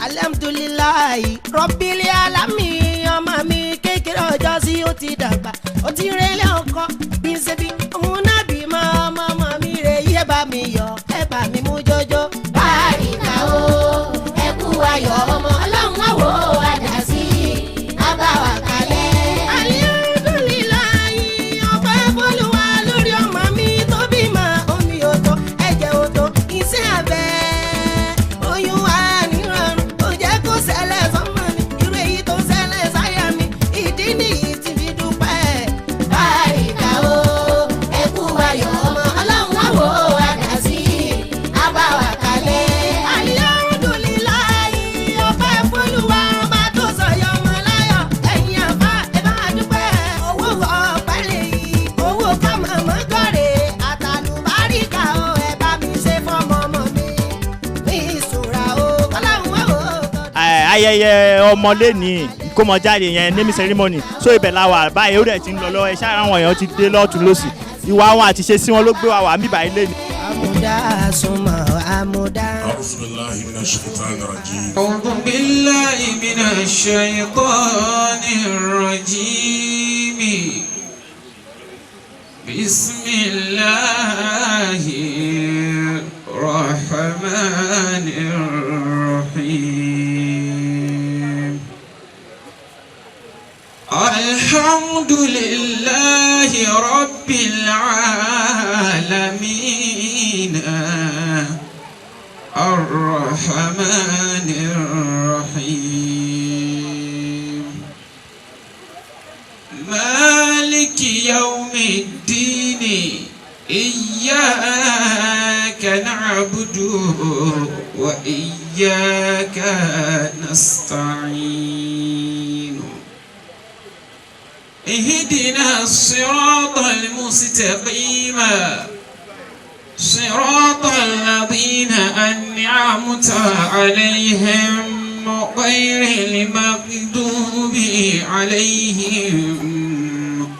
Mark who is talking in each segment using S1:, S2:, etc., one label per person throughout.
S1: alhamdulilayi rọ́bìlì alámì ọmọ mi kékeré ọjọ́ sí ó ti dàgbà ó ti rẹ́lẹ̀ ọkọ bí n ṣe bí òun náà bí ọmọ mi rè yé bá mi yọ ẹ bá mi mú jọjọ. báyìíká o ẹ kú ayọ̀ ọmọ ọlọ́run àwọ̀ àdásí àbáwá kalẹ̀. alhamdulilayi ọpẹ́ f'Olúwa lórí ọmọ mi tó bímọ omi ò tó ẹ̀jẹ̀ ò tó iṣẹ́ abẹ oyún wa nírọ̀rùn ó jẹ́ kó ṣẹlẹ̀ sọ́mọ mi irú èyí tó ṣẹlẹ̀ sáyà mi ìdí nìyí tí fi dúpẹ́. báyìíká o ẹ kú ayọ̀ ọmọ ọlọ́run àwọ̀ àdásí àbáwá kalẹ̀. alhamdulilayi ọpẹ́ f'Olúwa ọba tó sọ̀yọ̀ ọmọ láyọ̀ ẹ̀yin àbá ẹ bá dúpẹ́. owó ọpẹ́ lè yí owó kọ́mọ mọ́gọ́rẹ́ àtàlùbáríkà o ẹ bá mi ṣe fọ́mọ ọmọ mi ní ìṣúra o ọlọ́run àwọ̀
S2: ayẹyẹ ọmọlé ní ìkómọjáde yẹn naming ceremony so ibẹ̀ la wà báyìí ó dẹ̀ ti ń lọ lọ́wọ́ iṣẹ́ àwọn èèyàn ti dé lọ́tún lọ́sì ìwà wọn àti ṣe sí wọn ló gbé wa wà ń bíbá ilé ni.
S1: àmúdá súnmọ́ àmúdá.
S3: أعوذ بالله من الشيطان الرجيم
S4: أعوذ بالله من الشيطان الرجيم بسم الله الرحمن الرحيم الحمد لله رب العالمين الرحمن الرحيم مالك يوم الدين إياك نعبد وإياك نستعين اهدنا الصراط المستقيم صراط الذين أنعمت عليهم غير المغضوب عليهم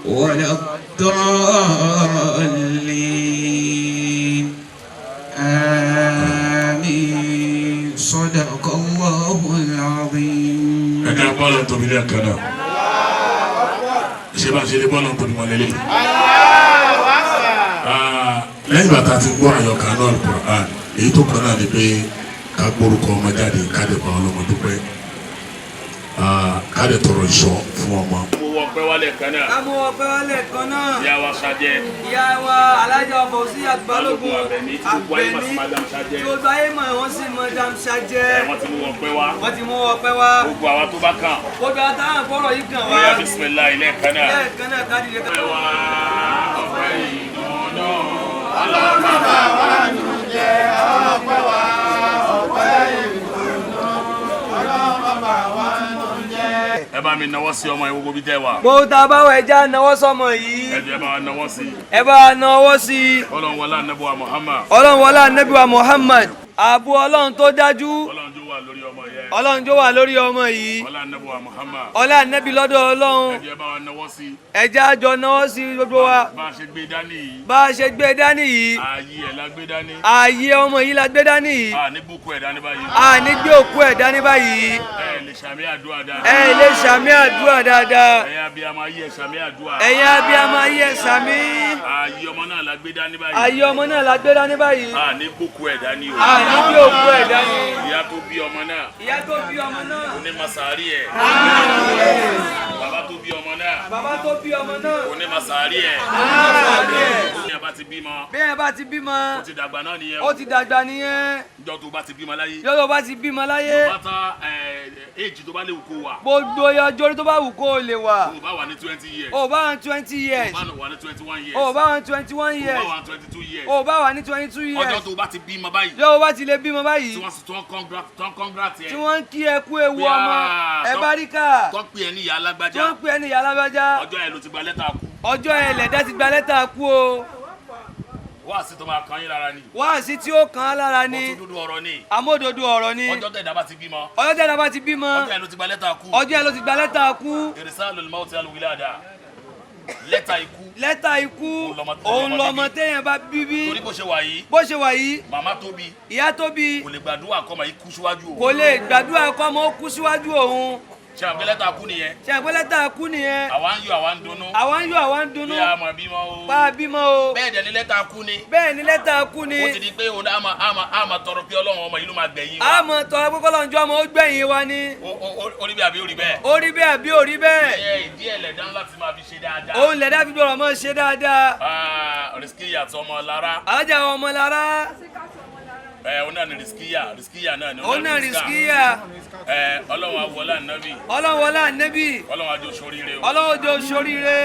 S4: ولا الضالين آمين صدق الله العظيم.
S3: ẹ̀ka bọ́ọ̀lù tóbi lẹ́ẹ̀kan náà ṣé bá ṣe lé bọ́ọ̀lù tóbi wọn lélẹ̀. lẹ́yìn bàtà ti gbọ́ àyọkà náà Al-Qur'an èyí tó kàn náà ni pé ká gbórúkọ ọmọ jáde káde pa ọlọ́mọ dúpẹ́ káde tọrọ ìṣọ́ fún ọmọ.
S5: mo wọ pẹ́ wálé kan náà.
S6: ká mú ọpẹ́ wálé kan náà.
S5: ìyá wa Ṣadé.
S6: ìyá wa alájà ọ̀fọ̀ sí àgbàlógún
S5: Àbẹ̀ní tí gbogbo ayé mọ̀ wọ́n sì Madam Ṣadé.
S6: wọ́n ti mú ọpẹ́ wá.
S5: wọ́n ti mú ọpẹ́ wá. gbogbo àwa tó bá kàn.
S6: gbogbo àtàwọn fọ́rọ̀ yìí kàn wá.
S5: ìyá bisimilayi lẹ́ẹ̀kan náà.
S6: lẹ́ẹ̀kan náà ká dìde ká.
S5: ọpẹ́ wa ọpẹ́ ìdùnnú.
S7: ọlọ́run bá wa nù jẹ́ ọpẹ́ wa ọpẹ́ ìdùnnú ọlọ́run bá wa nù jẹ́.
S5: ẹ bá mi nawọ́ sí ọmọ yẹn gbogbo bí tẹ́ wà.
S6: gbogbo tá a bá wọ ẹja nawọ́ sọmọ yìí.
S5: ẹ jẹ́ bá wa nawọ́ sí.
S6: ẹ bá wa nawọ́ sí.
S5: ọlọ́run wọlá anabiwa Muhammad.
S6: ọlọ́run wọlá anabiwa Muhammad. ààbò ọlọ́run tó dájú.
S5: ọlọ́run jó wà lórí ọmọ yẹn.
S6: ọlọ́run jó wà lórí ọmọ yìí.
S5: ọlá anabiwa Muhammad.
S6: ọlá anabi lọ́dọ̀ ọlọ́run.
S5: ẹ jẹ́ bá wa nawọ́ sí.
S6: ẹja àjọ nawọ́ sí gbogbo wa.
S5: bá a ṣe gbé dání yìí.
S6: bá a ṣe gbé dání yìí.
S5: ààyè ẹ̀ la gbé dání.
S6: ààyè ọmọ yìí la gbé dání yìí.
S5: a ní búkú ẹ̀ dání báyìí.
S6: a ní gbé òkú ẹ̀ dání báyìí.
S5: ẹ lè ṣàmì àdúrà dáadáa.
S6: ẹ lè ṣàmì àdúrà dáadáa.
S5: ẹ̀yin abiyamọ ayé ẹ̀ ṣàmì àdúrà.
S6: ẹ̀yin abiyamọ ayé ẹ̀ ṣàmì.
S5: ààyè ọmọ náà la gbé dání báyìí.
S6: ààyè ọmọ náà la gbé dání báyìí.
S5: a ní búkú ẹ̀ dání o.
S6: a ní gbé òkú ẹ̀ dání.
S5: ìyá tó bí ọmọ náà.
S6: ìyá tó bí ọmọ náà.
S5: oní masari ẹ̀. bàbá tó bí ọmọ náà.
S6: bàbá tó bí ọmọ náà.
S5: oní masari ẹ̀. bí ẹ bá ti bímọ.
S6: bí ẹ bá ti bímọ.
S5: ó ti dàgbà náà nìyẹn.
S6: ó ti dàgbà nìyẹn.
S5: ìjọ tó bá ti bímọ láyé.
S6: ìjọ tó bá ti bímọ láyé.
S5: bàtà éèjì tó bá léwu kó wà.
S6: gbogbo ọjọ́ orí tó bá wù kó o lè wà.
S5: o bá wà ní 20 years.
S6: o bá wà ní 20 years.
S5: o bá wà ní 21 years.
S6: o bá wà ní 21 years.
S5: o bá wà ní 22 years.
S6: o bá wà ní 22 years.
S5: ọjọ́ tó bá ti bímọ báyìí.
S6: ìjọ tó bá ti lè bímọ báyìí.
S5: tí wọ́n sì tán congrats yẹn.
S6: tí wọ́n ń kí ẹ kú ewu ọmọ ẹ baríkà.
S5: tó ń pè é ní ìyá alágbájá.
S6: tó ń pè é ní ìyá alágbájá.
S5: ọjọ́ yẹn ló ti gba lẹ́tà kú.
S6: ọjọ́ yẹn lẹ̀dá ti gba lẹ́tà kú o.
S5: wáàsí tó máa kan yín lára ni.
S6: wáàsí tí ó kàn án lára ni.
S5: òtúndúdú ọ̀rọ̀ ni.
S6: amódodo ọ̀rọ̀ ni.
S5: ọjọ́ tẹ̀dá bá ti bímọ.
S6: ọjọ́ tẹ̀dá bá ti bímọ.
S5: ọjọ́ yẹn ló ti gba lẹ́tà kú.
S6: ọjọ́ yẹn ló ti gba lẹ́tà kú.
S5: irsalul mawti al wilada.
S8: lẹ́tà ikú.
S6: lẹ́tà ikú òun lọmọ téèyàn bá bíbí.
S8: torí bó ṣe wà yìí.
S6: bó ṣe wà yìí.
S8: màmá tó bí.
S6: ìyá tó bí.
S8: kò lè gbàdúrà kọ́mọ yìí kú síwájú òun.
S6: kò lè gbàdúrà kọ́mọ ó kú síwájú òun.
S8: ṣe àgbẹ̀ lẹ́tà kú nìyẹn.
S6: ṣe àgbẹ̀ lẹ́tà kú nìyẹn.
S8: àwa ń yọ àwa ń dunnú.
S6: àwa ń yọ àwa ń dunnú.
S8: bí a mọ̀ bímọ o.
S6: bá a bímọ o.
S8: bẹ́ẹ̀ dẹ̀ ni lẹ́tà kú ni.
S6: bẹ́ẹ̀ ni lẹ́tà kú ni.
S8: ó ti di pé òun àmà tọrọ pé ọlọ́run ọmọ yìí ló máa gbẹ̀yìn wa.
S6: àmọ̀ tọrọ pé ọlọ́run jọ ọmọ ó gbẹ̀yìn wa ni.
S8: orí bẹ́ẹ̀ àbí orí bẹ́ẹ̀.
S6: orí bẹ́ẹ̀ àbí orí bẹ́ẹ̀.
S8: ìdí ẹ̀ lẹ̀dá ńlá ti máa fi ṣe dáadáa.
S6: òun lẹ̀dá fi gbọ́dọ̀ mọ́ ṣe dáadáa.
S8: Rizkiya ọmọ Lára.
S6: alájà ọmọ Lára.
S8: Ona ni Rizkiya náà ni.
S6: Ona Rizkiya.
S8: Ọlọ́run awọlá nẹ́bí.
S6: Ọlọ́run wọlá nẹ́bí.
S8: Ọlọ́run àjò sóríire o.
S6: Ọlọ́run àjò sóríire.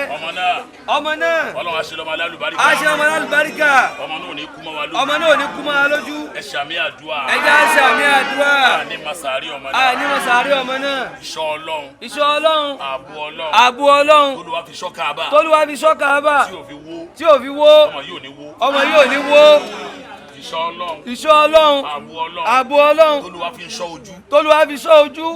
S8: Ọmọ náà. Ọlọ́run aṣèlọ́mọ alálùbáríkà.
S6: aṣèlọ́mọ alálùbáríkà.
S8: ọmọ náà ò ní kú mọ́ wa lójú.
S6: ọmọ náà ò ní kú mọ́ wa lójú.
S8: ẹ ṣàmì àdúrà.
S6: ẹ já ṣàmì àdúrà.
S8: ní masari ọmọ náà.
S6: ní masari ọmọ náà.
S8: ìṣọ́ Ọlọ́run.
S6: ìṣọ́ Ọlọ́run.
S8: ààbò Ọlọ́run.
S6: ààbò Ọlọ́run.
S8: Olúwa fi ṣọ́ Káàbà.
S6: tolúwa fi ṣọ́ Káàbà.
S8: tí ò fi wó.
S6: ọmọ yìí ò ní wó.
S8: ìṣọ́ Ọlọ́run.
S6: ìṣọ́ Ọlọ́run. ààbò Ọlọ́run.
S8: tolúwa fi ṣọ́ ojú.
S6: tolúwa fi ṣọ́ ojú.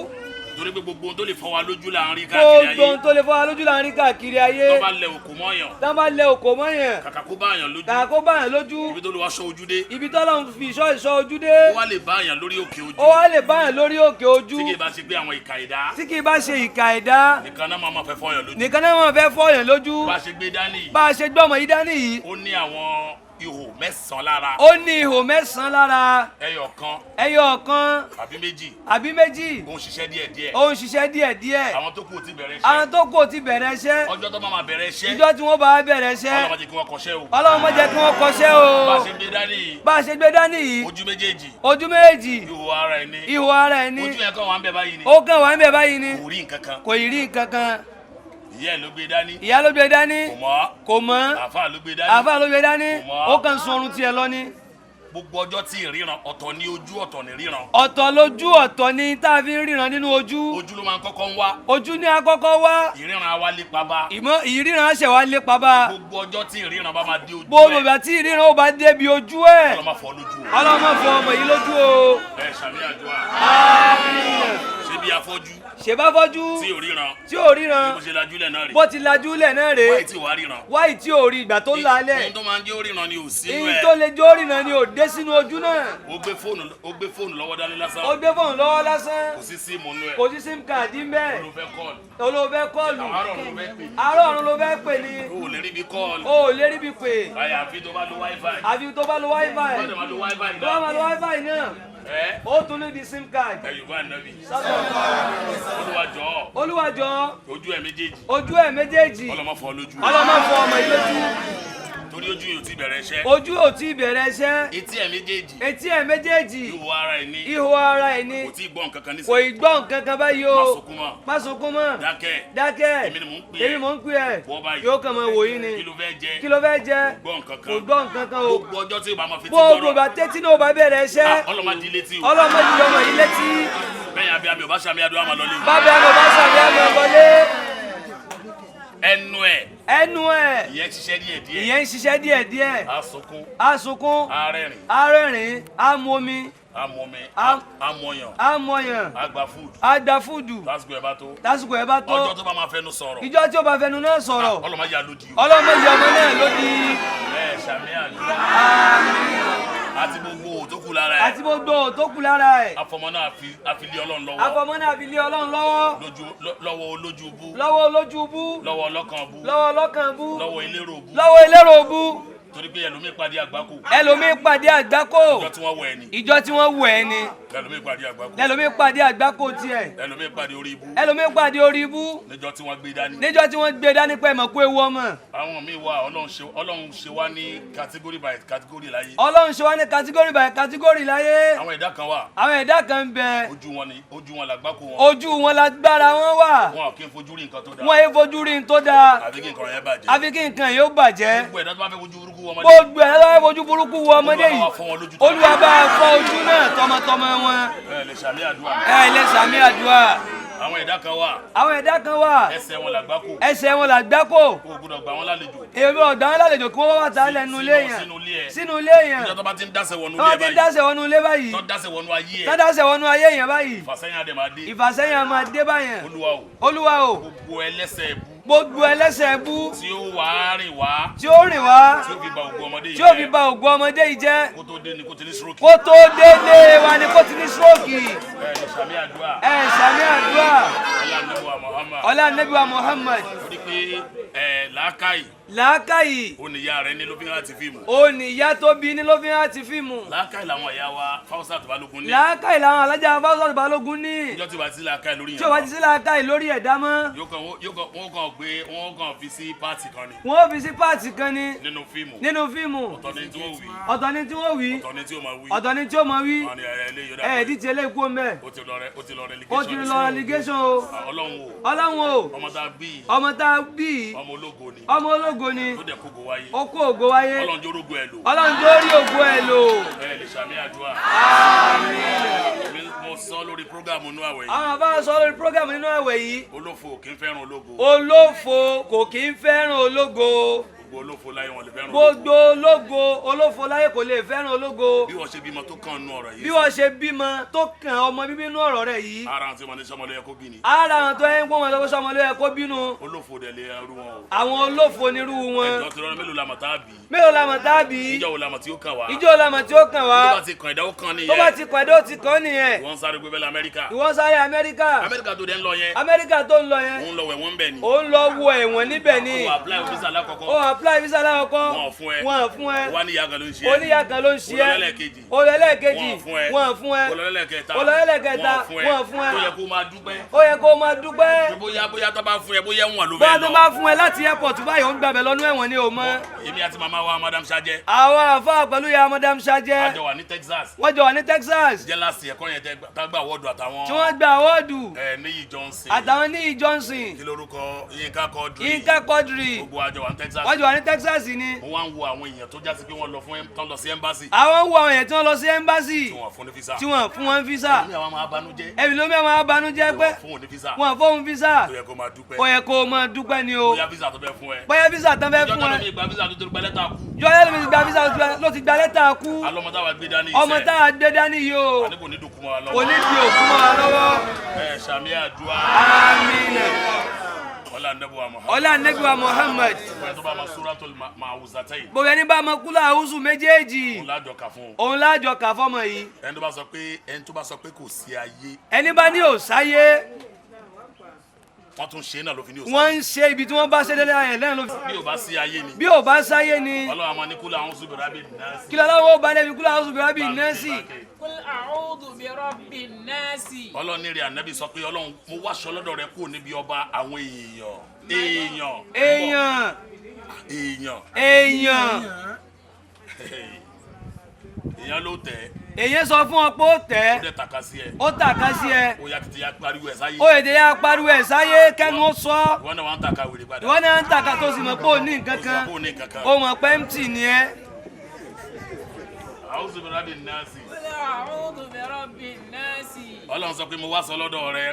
S8: torí pé gbogbo ohun tó lè fọ́ wa lójú là ń rí káàkiri ayé.
S6: gbogbo ohun tó lè fọ́ wa lójú là ń rí káàkiri ayé.
S8: tó bá lẹ òkò mọ́yàn.
S6: tó bá lẹ òkò mọ́yàn.
S8: kàkà kó bá yàn lójú.
S6: kàkà kó bá yàn lójú.
S8: ibi tó lè wá ṣọ́ ojú dé.
S6: ibi tó lọ́n fi ìṣọ́ ojú dé.
S8: ó wá lè bá yàn lórí òkè ojú.
S6: ó wá lè bá yàn lórí òkè ojú.
S8: tí kì í bá ṣe pé àwọn ìka ẹ̀dá.
S6: tí kì í bá ṣe ìka ẹ̀dá.
S8: nìkan náà máa fẹ́ fọ́ yàn lójú.
S6: nìkan náà máa fẹ́ fọ́ yàn lójú.
S8: bá a ṣe gbé dání yìí.
S6: bá a ṣe gbé ọmọ yìí dání yìí.
S8: ó ní àwọn ihò mẹ́sàn-án lára.
S6: ó ní ihò mẹ́sàn-án lára.
S8: ẹyọ kan.
S6: ẹyọ kan.
S8: àbí méjì.
S6: àbí méjì.
S8: ó ń ṣiṣẹ́ díẹ̀díẹ̀.
S6: ó ń ṣiṣẹ́ díẹ̀díẹ̀.
S8: àwọn tó kù ti bẹ̀rẹ̀ iṣẹ́.
S6: àwọn tó kù ti bẹ̀rẹ̀ iṣẹ́.
S8: ọjọ́ tó máa bẹ̀rẹ̀ iṣẹ́.
S6: ìjọ́ tí wọ́n bá bẹ̀rẹ̀ iṣẹ́.
S8: Ọlọ́run má jẹ́ kí wọ́n kọṣẹ́ o.
S6: Ọlọ́run má jẹ́ kí wọ́n kọṣẹ́ o.
S8: bá a ṣe gbé dání yìí.
S6: bá a ṣe gbé dání yìí.
S8: ojú méjèèjì.
S6: ojú méjèèjì.
S8: ihò ara ẹni.
S6: ihò ara ẹni.
S8: ojú yẹn kàn wá ń bẹ báyìí ni.
S6: ó kàn wá ń bẹ báyìí ni.
S8: kò rí nǹkan kan.
S6: kò rí nǹkan kan.
S8: ìyá ẹ ló gbé dání.
S6: ìyá ló gbé dání.
S8: kò mọ̀.
S6: kò mọ̀.
S8: àáfàá ló gbé dání.
S6: àáfàá ló gbé dání.
S8: kò mọ̀.
S6: ó kàn sun oorun tiẹ̀ lọ ni.
S8: gbogbo ọjọ́ tí ìríran ọ̀tọ̀ ní ojú ọ̀tọ̀ ní ríran.
S6: ọ̀tọ̀ lójú ọ̀tọ̀ ni tá a fi ń ríran nínú ojú.
S8: ojú ló máa ń kọ́kọ́ ń wá.
S6: ojú ní àkọ́kọ́ wá.
S8: ìríran wa lépa bá.
S6: ìríran ṣẹ̀ wá lépa bá.
S8: gbogbo ọjọ́ tí ìríran bá máa dé ojú ẹ̀.
S6: gbogbo ìgbà tí ìríran ó bá débi ojú ẹ̀.
S8: Ọlọ́run máa fọ́ lójú o.
S6: Ọlọ́run máa fọ́ ọmọ yìí lójú o.
S8: ẹ ṣàmì àdúrà.
S6: àmín.
S8: ṣé bí afọ́jú.
S6: ṣe bá fọ́jú.
S8: tí ò ríran.
S6: tí ò ríran.
S8: bó ṣe lajúlẹ̀ náà rè.
S6: bó ti lajúlẹ̀ náà rè.
S8: wáyé tí ò wá ríran.
S6: wáyé tí ò rí ìgbà tó lálẹ̀.
S8: ohun tó máa ń jẹ́ oríran ni ò sínú ẹ̀.
S6: ohun tó lè jẹ́ oríran ni ò dé sínú ojú náà.
S8: ó gbé fóònù lọ́wọ́ dání lásán.
S6: ó gbé fóònù lọ́wọ́ lásán.
S8: kò sí síìmù nú ẹ̀.
S6: kò sí sim káàdì ń bẹ́ẹ̀.
S8: olùfẹ́ kọ́ọ̀lù.
S6: àárọ̀ ọ̀run ló fẹ́ pè ní.
S8: o ò lè rí bí kọ́ọ̀lù.
S6: o ò lè rí bí pè.
S8: àyàfi tó bá lo wifi.
S6: àfi tó bá lo wifi.
S8: tó bá lo wifi náà.
S6: tó bá lo wifi náà. ó tún ní di sim card.
S8: ẹ̀yùbá nàbì. olùwàjọ́.
S6: olùwàjọ́.
S8: ojú ẹ̀ méjèèjì.
S6: ojú ẹ̀ méjèèjì.
S8: ọlọ́mọ fọ́ lójú.
S6: ọlọ́mọ fọ́ ọmọ yìí lójú.
S8: torí ojú yóò ti bẹ̀rẹ̀ iṣẹ́.
S6: ojú ò tí bẹ̀rẹ̀ iṣẹ́.
S8: etí ẹ̀ méjèèjì.
S6: etí ẹ̀ méjèèjì.
S8: ihò ara ẹ̀ ní.
S6: ihò ara ẹ̀ ní.
S8: kò tí ì gbọ́ nǹkan kan nísìnyí.
S6: kò ì gbọ́ nǹkan kan báyìí o.
S8: má sunkún mọ́.
S6: má sunkún mọ́.
S8: dákẹ́.
S6: dákẹ́.
S8: èmi ni mò ń pè é.
S6: èmi mò ń pè é.
S8: wọ́ báyìí.
S6: yóò kàn máa wò yín ni.
S8: kí ló fẹ́ jẹ.
S6: kí ló fẹ́ jẹ.
S8: gbọ́ nǹkan kan.
S6: kò gbọ́ nǹkan kan o.
S8: gbogbo ọjọ́ tí o bá máa fi ti
S6: gbogbo
S8: gbọ́rọ̀.
S6: ìgbà tẹ́tí náà bá bẹ̀rẹ̀ iṣẹ́.
S8: ọlọ́mọdé létí o.
S6: ọlọ́mọdé ọmọ yìí létí.
S8: bẹ́ẹ̀ yà bí abẹ́ ò bá ṣàmì àdúrà máa lọ lé.
S6: bábẹ́ àmọ́ bá ṣàmì àmọ́ wọlé.
S8: ẹnu ẹ̀.
S6: ẹnu ẹ̀.
S8: ìyẹn ṣiṣẹ́ díẹ̀díẹ̀.
S6: ìyẹn ń ṣiṣẹ́ díẹ̀díẹ̀.
S8: a sunkún.
S6: a sunkún.
S8: arẹ́rìn.
S6: arẹ́rìn. a mu omi.
S8: amọ̀mí. amọ̀yàn.
S6: amọ̀yàn.
S8: agba fúdù.
S6: agba fúdù.
S8: lásìkò ẹ̀ bá tó.
S6: lásìkò ẹ̀ bá tó.
S8: ọjọ́ tó bá máa fẹnu sọ̀rọ̀.
S6: ìjọ tí ó bá fẹnu náà sọ̀rọ̀.
S8: ọlọ́mọ yà lódì o.
S6: ọlọ́mọ yà ọmọ náà lódì.
S8: ẹ ṣàmì àdúrà. àti gbogbo òtókù lára ẹ.
S6: àti gbogbo òtókù lára ẹ.
S8: afọmọ náà àfilé ọlọ́run lọ́wọ́.
S6: afọmọ náà àfilé ọlọ́run lọ́wọ́.
S8: lọ́wọ́ olójú bú.
S6: lọ́wọ́ olójú bú.
S8: lọ́wọ́ ọlọ́kàn bú.
S6: lọ́wọ́ ọlọ́kàn bú.
S8: lọ́wọ́ elérò bú.
S6: lọ́wọ́ elérò bú.
S8: torí pé ẹlòmíì pàdé àgbákò.
S6: ẹlòmíì pàdé àgbákò.
S8: ìjọ tí wọ́n wẹ̀ ni.
S6: ìjọ tí wọ́n wẹ̀ ni.
S8: ẹlòmíì pàdé àgbákò.
S6: ẹlòmíì pàdé àgbákò tiẹ̀.
S8: ẹlòmíì pàdé orí ibú.
S6: ẹlòmíì pàdé orí ibú.
S8: níjọ tí wọ́n gbé dání.
S6: níjọ tí wọ́n gbé dání pé mọ̀ pé ewu ọmọ.
S8: àwọn míì wà ọlọ́run ṣe wá ní category by category láyé.
S6: ọlọ́run ṣe wá ní category by category láyé.
S8: àwọn ẹ̀dá kan wà.
S6: àwọn ẹ̀dá kan ń bẹ.
S8: ojú wọn làgbákò wọn.
S6: ojú wọn lágbára wọn wà.
S8: wọn kì í fojú rí nǹkan tó dáa.
S6: wọn yé fojú rí nǹkan tó dáa.
S8: àfi kí nǹkan yẹn bàjẹ́.
S6: àfi kí nǹkan yóò bàjẹ́.
S8: gbogbo ẹ̀dá tó bá fẹ́ fojú burúkú wọn.
S6: gbogbo ẹ̀dá tó bá fẹ́ fojú burúkú wọ ọmọdé yìí. Olúwa bá fọ́ ojú náà tọmọtọmọ wọn.
S8: ẹ lè sàmì àdúrà.
S6: ẹ lè sàmì àdúrà.
S8: àwọn ẹ̀dá kan wà.
S6: àwọn ẹ̀dá kan wà.
S8: ẹsẹ̀ wọn làgbákò.
S6: ẹsẹ̀ wọn làgbákò.
S8: o gbọ́dọ̀ gbà wọn lálejò.
S6: èmi ọ̀gbà wọn lálejò kí wọ́n wá ta lẹ́nu ilé yẹn. sínú ilé yẹn.
S8: ìjọba bá ti ń dáṣẹ wọnú
S6: ilé báyìí. tọ́ ti ń dáṣẹ wọnú ilé báyìí.
S8: tọ́ dáṣẹ wọnú ayé ẹ̀.
S6: tọ́ dáṣẹ wọnú ayé yẹn báyìí.
S8: ìfàsẹ́yìn adé máa dé.
S6: ìfàsẹ́yìn máa dé báyẹn.
S8: Olúwa o. gbogbo ẹlẹ́ṣẹ̀ ẹbú.
S6: gbogbo ẹlẹ́ṣẹ̀ ẹbú.
S8: tí ó wá rìn wá.
S6: tí ó rìn wá.
S8: tí ó fi ba ògùn ọmọdé yìí jẹ́.
S6: tí ó fi ba ògùn ọmọdé yìí jẹ́.
S8: kó tó dé ni kó ti ní stroke.
S6: kó tó délé wa ni kó ti ní stroke.
S8: sàmì àdúrà.
S6: sàmì àdúrà.
S8: ọlá
S6: Ànábì wa Muhammad.
S8: ó ní pé làákàyè.
S6: làákàyè.
S8: oníyà rẹ ní ló fi ń láti fíìmù.
S6: oníyà tó bí ní ló fi ń láti fíìmù.
S8: làákàyè làwọn ìyá wa Fáwọ́sà tó Balógun ní.
S6: làákàyè làwọn alájà Fáwọ́sà tó Balógun ní.
S8: ìjọ tí wàá ti làákàyè lórí yẹn.
S6: tí o bá ti sí làákàyè lórí ẹ̀dá mọ́.
S8: wọ́n kàn fi sí páàtì kan ni.
S6: wọ́n fi sí páàtì kan ni.
S8: nínú fíìmù.
S6: nínú fíìmù.
S8: ọ̀tọ̀ ni tí wọ́n wí.
S6: ọ̀tọ̀ ni tí wọ́n wí.
S8: ọ̀tọ̀ ni tí ó máa wí.
S6: ọ̀tọ̀ ni tí ó máa wí. ẹ̀ẹ́dì tí eléyìí kú ọmọ ẹ̀.
S8: ó ti lọ
S6: ó ti lọ relegation o. ọlọ́run o.
S8: ọmọ tá a bí. ọmọ ológo ni.
S6: ọmọ ológo ni.
S8: ó dẹ̀ kógo wáyé.
S6: ó kó ògo wáyé.
S8: ọlọ́run jó rógo ẹ̀ lò.
S6: ọlọ́run jó rí ògo ẹ̀ lò.
S8: ẹ lè ṣàmì àdúrà. mo sọ lórí prógámù inú àwẹ̀ yìí.
S6: àwọn àbá sọ lórí prógámù inú àwẹ̀ yìí.
S8: olófo kì í fẹ́ràn ológo.
S6: olófo kò kì í fẹ́ràn ológo.
S8: gbogbo olófo láyé wọn lè fẹ́ràn ológo.
S6: gbogbo ológo olófo láyé kò lè fẹ́ràn ológo.
S8: bí wọ́n ṣe bímọ tó kàn nú ọ̀rọ̀ yìí.
S6: bí wọ́n ṣe bímọ tó kàn ọmọ bíbí nú ọ̀rọ̀ rẹ̀ yìí.
S8: ara àwọn tí wọ́n ní sọmọ ló yẹ kó bí ni.
S6: ara àwọn tó ń gbọ́n wọn sọmọ ló yẹ kó bínú.
S8: olófo dẹ̀ lè rú wọn o.
S6: àwọn olófo nírú wọn.
S8: ẹjọ́ tí lọ́nà mélòó la mọ̀ tá a bí.
S6: mélòó la mọ̀ tá a bí.
S8: ìjọ wo la mọ̀ tí ó kàn wá.
S6: ìjọ wo la mọ̀ tí ó kàn wá.
S8: tó bá ti kàn ẹ̀dá ó kàn nìyẹn.
S6: tó bá ti kàn ẹ̀dá ó ti kàn nìyẹn.
S8: ìwọ́n sáré gbé bẹ́ẹ̀ Amẹ́ríkà.
S6: ìwọ́n sáré Amẹ́ríkà.
S8: Amẹ́ríkà tó dẹ̀ ń lọ yẹn.
S6: Amẹ́ríkà tó ń lọ yẹn.
S8: òun lọ wẹ̀wọ̀n bẹ̀ ni.
S6: òun lọ wọ ẹ̀wọ̀n níbẹ̀ ni.
S8: ó apply visa lákọ̀ọ́kọ́.
S6: ó apply visa lákọ̀ọ́kọ́.
S8: wọ́n fún ẹ.
S6: wọ́n fún ẹ.
S8: wọ́n ní ìyá kan ló ń ṣe ẹ́.
S6: oníyà kan ló ń ṣe ẹ́.
S8: olólẹ́lẹ́kejì.
S6: olólẹ́kejì.
S8: wọ́n fún ẹ.
S6: wọ́n fún ẹ.
S8: olólẹ́kẹta.
S6: olólẹ́kẹta. wọ́n fún ẹ.
S8: tó yẹ kó máa dúpẹ́.
S6: ó yẹ kó máa dúpẹ́.
S8: bóyá tó bá fún ẹ bóyá wọn ló fẹ́ lọ.
S6: bóyá tó bá fún ẹ láti airport báyìí ó ń gbàbẹ̀ lọ́nú ẹ̀wọ̀n ni o mọ̀.
S8: èmi àti màmá wa Madam Sajẹ.
S6: àwọn àfa pẹ̀lú ya Madam Sajẹ.
S8: a jọ wà ní Texas.
S6: wọ́n jọ wà ní Texas.
S8: jẹ́ láti ẹ̀kọ́ yẹn tá gbà wọ́ọ̀dù àtàwọn.
S6: tí wọ́n gba àwọ́ọ̀dù.
S8: Níyì Johnson.
S6: àtàwọn Níyì Johnson.
S8: kí lorúkọ Yínká Quadri.
S6: Yínká Quadri.
S8: gbogbo a jọ wà ní Texas.
S6: wọ́n jọ wà ní Texas ni.
S8: mo wá ń wo àwọn èèyàn tó jásí pé wọ́n lọ sí embassy.
S6: àwọn ń wo àwọn èèyàn tí wọ́n lọ sí embassy.
S8: tí wọ́n fún ní visa.
S6: tí wọ́n fún wọn visa.
S8: ẹ̀mí àwọn máa banújẹ́.
S6: ẹ̀mí ló máa banújẹ́ pé wọ́n fún visa.
S8: ó yẹ kó máa dúpẹ́.
S6: ó yẹ kó máa dúpẹ́ ni o.
S8: bóyá visa tó fẹ́ fún ẹ.
S6: bóyá visa tó fẹ́ fún ẹ.
S8: ìjọba mi gba visa tó ti gba lẹ́tà kú.
S6: ìjọba mi gba visa ló ti gba lẹ́tà kú.
S8: alọ́mọ táwa gbé dání iṣẹ́.
S6: ọmọ táwa gbé dání yìí o.
S8: àní kò ní dùnkún mọ́ wa lọ́wọ́.
S6: kò ní di òkú mọ́ wa lọ́wọ́.
S8: ẹ ṣàmì àdúrà.
S6: àmín.
S8: ọlá Ànábì wa Muhammad.
S6: ọlá Ànábì wa Muhammad.
S8: tó bá ma Suratul Ma'uzatayn.
S6: gbogbo ẹni bá ma kúlọ̀ àwùsù méjèèjì.
S8: òun lájọ kà fún.
S6: òun lájọ kà fọmọ yìí.
S8: ẹni tó bá sọ pé kò sí ayé.
S6: ẹni bá ní òsáyé.
S8: wọ́n tún ṣe é náà ló fi ní òsáyé.
S6: wọ́n ń ṣe ibi tí wọ́n bá ṣe délé ayé lẹ́yìn ló fi.
S8: bí ò bá sí ayé ni.
S6: bí ò bá sáyé ni.
S8: Ọlọ́run àmọ́ ní kúlọ̀ a'udhu bi rabbin nas.
S6: kí lọ́wọ́ bá débi kúlọ̀ àwùsù bi rabbin nas.
S9: Qul a'udhu bi rabbin nas.
S8: Ọlọ́run ní rẹ̀ Ànábì sọ pé Ọlọ́run mo wáṣọ lọ́dọ̀ rẹ kúrò níbi ọba àwọn èèyàn. èèyàn ló tẹ̀.
S6: èyàn sọ fún ọ pé ó tẹ̀.
S8: ó dẹ̀ tàka sí ẹ.
S6: ó tàka sí ẹ.
S8: ó yà tètè ya pariwo ẹ̀ sáyé.
S6: ó yẹ tètè ya pariwo ẹ̀ sáyé kẹ́nu ó sọ.
S8: ìwọ náà wà ń tàka wèrè padà.
S6: ìwọ náà ń tàka tó sì mọ̀ pé ó ní nǹkan kan. ó mọ̀ pé empty ni ẹ.
S8: A'udhu bi rabbin nas.
S9: A'udhu bi rabbin nas.
S8: Ọlọ́run sọ pé mo wá sọ lọ́dọ̀ rẹ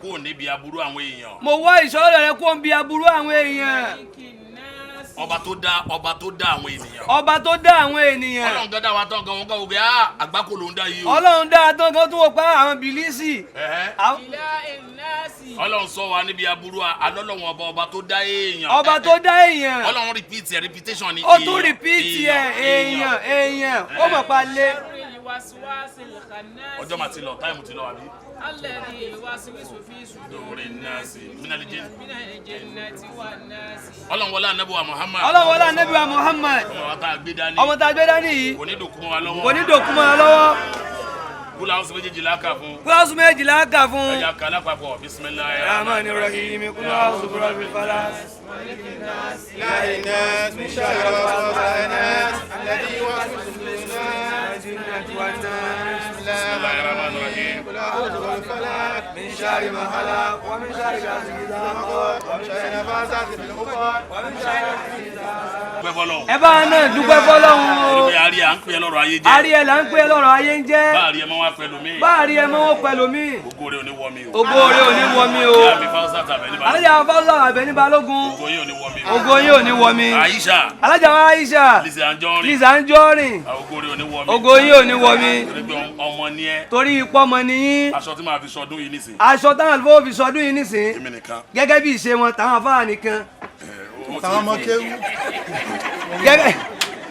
S8: kúrò níbi aburú àwọn èèyàn.
S6: mo wá ìṣọ́lẹ̀ rẹ kúrò níbi aburú àwọn èèyàn.
S8: ọba tó dá àwọn ènìyàn.
S6: ọba tó dá àwọn ènìyàn.
S8: Ọlọ́run tó dá wa tán gan wọn kọ́ wọ́n àgbákò ló ń dá yìí o.
S6: Ọlọ́run dá wa tán gan tó wọ́n pa àwọn bìlísì.
S8: Ọlọ́run sọ wa níbi aburú alọ́lọ́wọ́n ọba tó dá èèyàn.
S6: ọba tó dá èèyàn.
S8: Ọlọ́run repetition ni.
S6: ó tún repeat èèyàn ó mọ̀ pa lé.
S8: ọjọ́ máa ti lọ táìmù ti lọ àbí.
S9: alladhi yuwaswisu fi
S8: sudurin nasi minal
S9: jinnati wan nas.
S8: Ọlọ́run wọlé Ànábì wa Muhammad.
S6: Ọlọ́run wọlé Ànábì wa Muhammad.
S8: ọmọ tá a gbé dání.
S6: ọmọ tá a gbé dání yìí.
S8: kò ní dòkun wa lọ́wọ́.
S6: kò ní dòkun wa lọ́wọ́.
S8: kúlọ̀ àwọn méjèèjì la kà fún.
S6: kúlọ̀ àwọn méjèèjì la kà fún.
S8: ẹ̀yà kàlá papọ̀ bismillahir
S6: rahmanir rahim kúlọ̀ àwọn rabbil falaq.
S7: ilahin nas min sharri nas alladhi yuwaswisu fi sudurin wan nas.
S8: bismillahir rahmanir rahim.
S7: قل أعوذ برب الفلق من شر ما خلق ومن شر غاسق إذا وقب ومن شر النفاثات في العقد ومن شر حاسد إذا حسد
S8: dúpẹ́ fọlọ́run.
S6: ẹ bá wa náà dúpẹ́ fọlọ́run o.
S8: olùgbé àrí à ń pè é lọ́rọ̀ ayé jẹ́.
S6: àrí ẹ̀ là ń pè é lọ́rọ̀ ayé ń jẹ́.
S8: báàrí ẹ mọ́ wá pẹ̀lú mi.
S6: báàrí ẹ mọ́ wọ́n pẹ̀lú mi.
S8: ògo rẹ̀ ò ní wọ mi o.
S6: ògo rẹ̀ ò ní wọ mi o.
S8: ìyá mi Fáwọ́sà tàbí ní balógun.
S6: alájà Fáwọ́sà tàbí ní balógun.
S8: ògo yín ò ní wọ mi o.
S6: ògo yín ò ní wọ mi.
S8: Aisha.
S6: alájà Aisha.
S8: Lizzy Anjorin.
S6: Lizzy Anjorin.
S8: ògo rẹ̀ ò ní wọ mi.
S6: ògo yín ò ní wọ mi.
S8: torí pé ọmọ ni ẹ.
S6: torí ipò ọmọ ni yín.
S8: aṣọ tí màá fi sọdún yìí nísìn.
S6: aṣọ táwọn àlùfáà fi sọdún yìí nísìn.
S8: èmi nìkan.
S6: gẹ́gẹ́ bí ìṣe wọn táwọn afáà nìkan.
S7: táwọn ọmọ kéwú.
S6: gẹ́gẹ́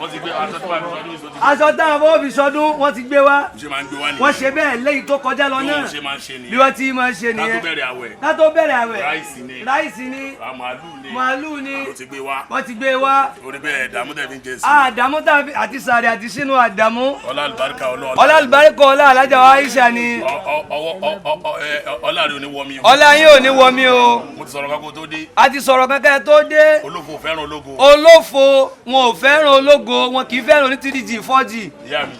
S8: wọ́n ti gbé aṣọ tí màá fi sọdún yìí sọdún.
S6: aṣọ táwọn afáà fi sọdún wọ́n ti gbé wá.
S8: ṣe máa ń gbé wá nìyẹn.
S6: wọ́n ṣe bẹ́ẹ̀ léyìí tó kọjá lọ náà.
S8: ṣe máa ń ṣe nìyẹn.
S6: bí wọ́n ti máa ń ṣe nìyẹn.
S8: ká tó bẹ̀rẹ̀ àwẹ̀.
S6: ká tó bẹ̀rẹ̀ àwẹ̀.
S8: ráìsì ni.
S6: ráìsì ni.
S8: màálù ni.
S6: màálù ni.
S8: wọ́n ti gbé wá.
S6: wọ́n ti gbé wá.
S8: orí bẹ́ẹ̀ Àdàmú tẹ̀ fi ń jẹ sí.
S6: Àdàmú tàbí àti sàrè àti sínú Àdàmú.
S8: ọlá àlùbáríkà ọlọ́ọ̀lá.
S6: ọlá àlùbáríkà ọlá alájà wa Aisha ni.
S8: ọlá rẹ̀ ò ní wọ mi o.
S6: ọlá yín ò ní wọ mi o.
S8: mo ti sọ̀rọ̀ kankan tó dé.
S6: a ti sọ̀rọ̀ kankan tó dé.
S8: olófo fẹ́ràn ológo.
S6: olófo wọn ò fẹ́ràn ológo wọn kì í fẹ́ràn ní 3G 4G.
S8: ìyá mi.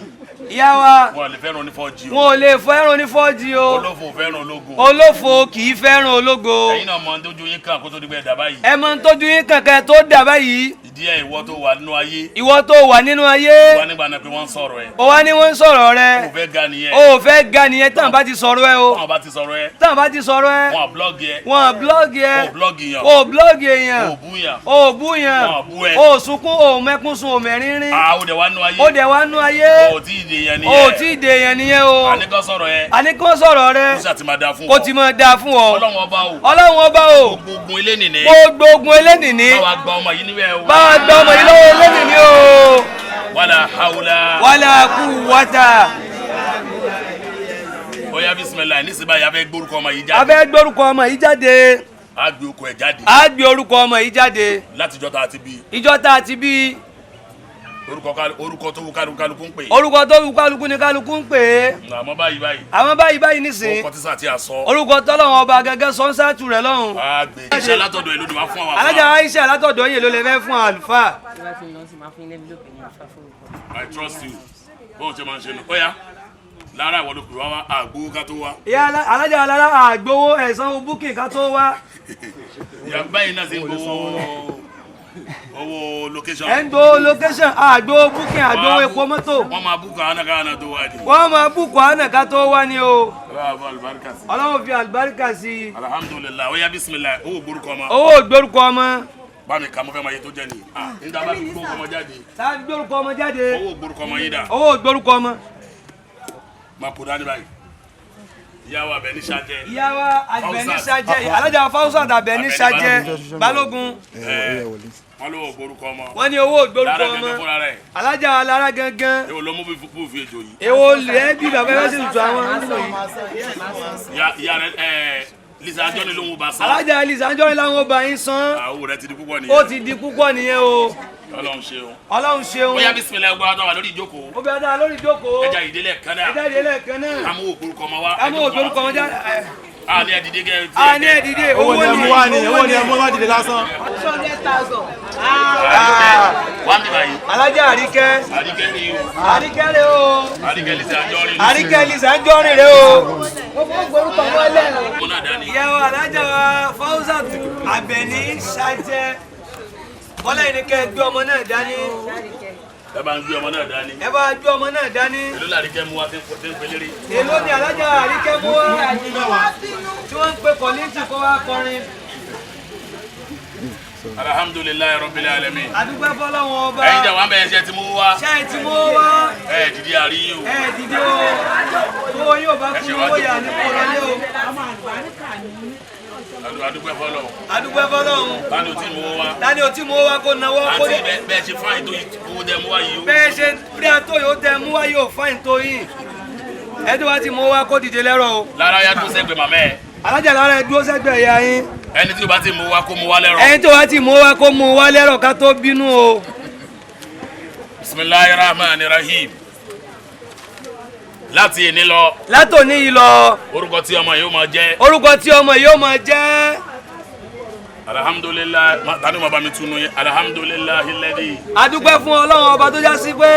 S6: ìyá wa.
S8: wọn ò lè fẹ́ràn ní 4G o.
S6: wọn ò lè fẹ́ràn ní 4G o.
S8: olófo fẹ́ràn ológo.
S6: olófo kì í fẹ́ràn ológo.
S8: ẹ̀yin náà mọ tójú yín kàn kó tó di pé dà báyìí.
S6: ẹ mọ tójú yín kankan tó dà báyìí.
S8: ìdí ẹ̀ ìwọ tó wà nínú ayé.
S6: ìwọ tó wà nínú ayé.
S8: wà nígbà náà pé wọ́n ń sọ̀rọ̀ ẹ̀.
S6: ó wá ní wọ́n ń sọ̀rọ̀ rẹ.
S8: o fẹ́ ga nìyẹn.
S6: o fẹ́ ga nìyẹn tán bá ti sọ̀rọ̀ ẹ o.
S8: tán bá ti sọ̀rọ̀ ẹ.
S6: tán bá ti sọ̀rọ̀ ẹ.
S8: wọn blọ́ọ̀gì ẹ.
S6: wọn blọ́ọ̀gì ẹ.
S8: o blọ́ọ̀gì yàn.
S6: o blọ́ọ̀gì èèyàn.
S8: o bú yàn.
S6: o bú yàn.
S8: wọn bú ẹ.
S6: o sunkún o mẹ́kún sun o mẹ́rìnrín.
S8: o dẹ̀ wá nú ayé.
S6: o dẹ̀ wá nú ayé.
S8: o tí ì dè yẹn nìyẹn.
S6: o tí ì dè yẹn nìyẹn o.
S8: àníkàn sọ̀rọ̀ ẹ.
S6: àníkàn sọ̀rọ̀ rẹ.
S8: kó sàtì máa da fún ọ.
S6: kó ti máa da fún ọ.
S8: ọlọ́run ọba o.
S6: ọlọ́run ọba o.
S8: gbogbo ilé nìní.
S6: gbogbo ogun elénìní.
S8: báwa gba ọmọ yìí níbẹ̀ o.
S6: báwa gba ọmọ yìí lọ́wọ́ elénìní o.
S8: wàlà hawla.
S6: wàlà quwwata.
S8: ó yá bisimilayi ní síbáyà fẹ́ gbórúkọ ọmọ yìí jáde.
S6: a fẹ́ gbórúkọ ọmọ yìí jáde.
S8: a gbé okò ẹ̀ jáde.
S6: a gbé orúkọ ọmọ yìí jáde.
S8: látijọ́ tá a ti bí.
S6: ìjọ tá a ti bí.
S8: orúkọ tó wù kálukú ń pè.
S6: orúkọ tó wù kálukú ni kálukú ń pè é.
S8: àmọ́ báyìí.
S6: àwọn báyìí nísìn.
S8: orúkọ tí sà ti à sọ.
S6: orúkọ tọ́lọ́wọ́n ọba gẹ́gẹ́ sọ́nsátù rẹ̀ lọ́hùn.
S8: a gbé iṣẹ́ látọ̀dọ̀ èlò ni wàá fún àwọn àfa.
S6: alájà Aisha látọ̀dọ̀ yìí ló lè fẹ́ fún àlùfáà.
S8: I trust you. bóun ṣe máa ń ṣe nù. ó yá lára ìwọ ló pè wá àgbówó ká tó wá.
S6: ìyá alájà alára àgbówó ẹ̀sán búkì ká tó wá.
S8: ìyá báyìí náà ṣe ń gbowó owó location.
S6: ẹ̀ ń gbowó location àgbówó búkì àgbówó epo mọ́tò.
S8: wọ́n máa búkọ̀ ànàkáànà tó wá ni.
S6: wọ́n máa búkọ̀ ànàká tó wá ni o.
S8: ọlọ́run
S6: fi àlùbáríkà sí i.
S8: alhamdulilayi ó yá bisimilayi owó gbórúkọ ọmọ.
S6: owó gbórúkọ ọmọ.
S8: bámi kà mo fẹ́ máa yẹ tó jẹ́ ni. nígbà bá fi gbórúkọ ọmọ jáde.
S6: sáà gbórúkọ ọmọ jáde.
S8: owó gbórúkọ ọmọ yín dà.
S6: owó gbórúkọ ọmọ.
S8: máa kó dání báyìí. ìyàwó Àbẹ̀ní Ṣàjẹ́.
S6: ìyàwó Àbẹ̀ní Ṣàjẹ́ alájà Fáwọ́sà Àbẹ̀ní Ṣàjẹ́ balógun.
S8: wọ́n lówó gbórúkọ ọmọ.
S6: wọ́n ní owó gbórúkọ ọmọ. alájà alára gangan.
S8: èwo ló mú bí fi èjò yìí.
S6: èwo lè bí bàbá yẹn sì tù àwọn.
S8: ìyá rẹ Lizzy Anjorin ló ń bá san.
S6: alájà Lizzy Anjorin làwọn ọba yín san.
S8: owó rẹ ti di púpọ̀ nìyẹn.
S6: ó ti di púpọ̀ nìyẹn o.
S8: Ọlọ́run ṣeun.
S6: Ọlọ́run ṣeun.
S8: ó yá bisimilayi gbọ́ àtọ́wà lórí ìjókòó.
S6: ó bẹ dáa lórí ìjókòó.
S8: ẹja ìdílé kan náà.
S6: ẹja ìdílé kan náà.
S8: amú ògbórúkọ ọmọ wa.
S6: amú ògbórúkọ ọmọ já.
S8: a ní ẹdìdé kẹ.
S6: a ní ẹdìdé owó ni
S7: ẹmu wa ni owó ni ẹmu wa dìde lásán.
S1: 200,000.
S8: wá mi báyìí.
S6: alájà Àríkẹ́.
S8: Àríkẹ́ ni o.
S6: Àríkẹ́ rẹ o.
S8: Àríkẹ́ Lizzy Anjorin.
S6: Àríkẹ́ Lizzy Anjorin rẹ o.
S1: mo fún gbórúkọ ọmọ ẹlẹ́nu.
S6: ìyàwó alájà wa Fáwọ́sà Àbẹ̀ní Ṣàjẹ́ bọ́lá yìí ni kẹ́ ẹ gbé ọmọ náà dání.
S8: ẹ bá ń gbé ọmọ náà dání.
S6: ẹ bá gbé ọmọ náà dání.
S8: èló la Àríkẹ́ mú wa tí ń pelére.
S6: èló ni alájà Àríkẹ́ mú wa tí wọ́n ń pe kọ́lẹ́tì kó wá kọrin.
S8: alhamdulilayi rabbil alamin.
S6: àdúgbò fọlọ́wọ́n ọba.
S8: ẹ̀yin jà wá bẹ́ẹ̀ ṣe ti mú wa.
S6: ṣe ti mú wa.
S8: ẹ dìde àríyìn o.
S6: ẹ dìde o. owó yóò bá kú owó yà ní kúrọ́lé o.
S8: adúgbò fọlọ́.
S6: àdúgbò fọlọ́wọ́n.
S8: tani o ti mú wa.
S6: tani o ti mú wa kó nawọ́ kó
S8: àti bẹ́ẹ̀ ṣe fáyìn tó owó tẹ mú wa yìí o.
S6: bẹ́ẹ̀ ṣe bí a tó yóò tẹ mú wa yóò fáyìn tó yìí. ẹ tó bá ti mú wa kó dìde lẹ́rọ̀ o.
S8: lára ya tó sẹ́gbẹ̀ẹ́ màmẹ́ ẹ̀.
S6: alájà lára ẹ dúró sẹ́gbẹ̀ẹ́ ìyá yín.
S8: ẹni tí o bá ti mú wa kó mú wa lẹ́rọ̀.
S6: ẹni tó bá ti mú wa kó mú wa lẹ́rọ̀ ká tó bínú o.
S8: bisimilayi rahman rahim. láti èní lọ.
S6: látòní yìí lọ.
S8: orúkọ tí ọmọ yìí ó máa jẹ́.
S6: orúkọ tí ọmọ yìí ó máa jẹ́.
S8: alhamdulilayi tani ma bá mi tunu ye alhamdulilayi lẹ́dí.
S6: a dúpẹ́ fún Ọlọ́run ọba tó já sí pé.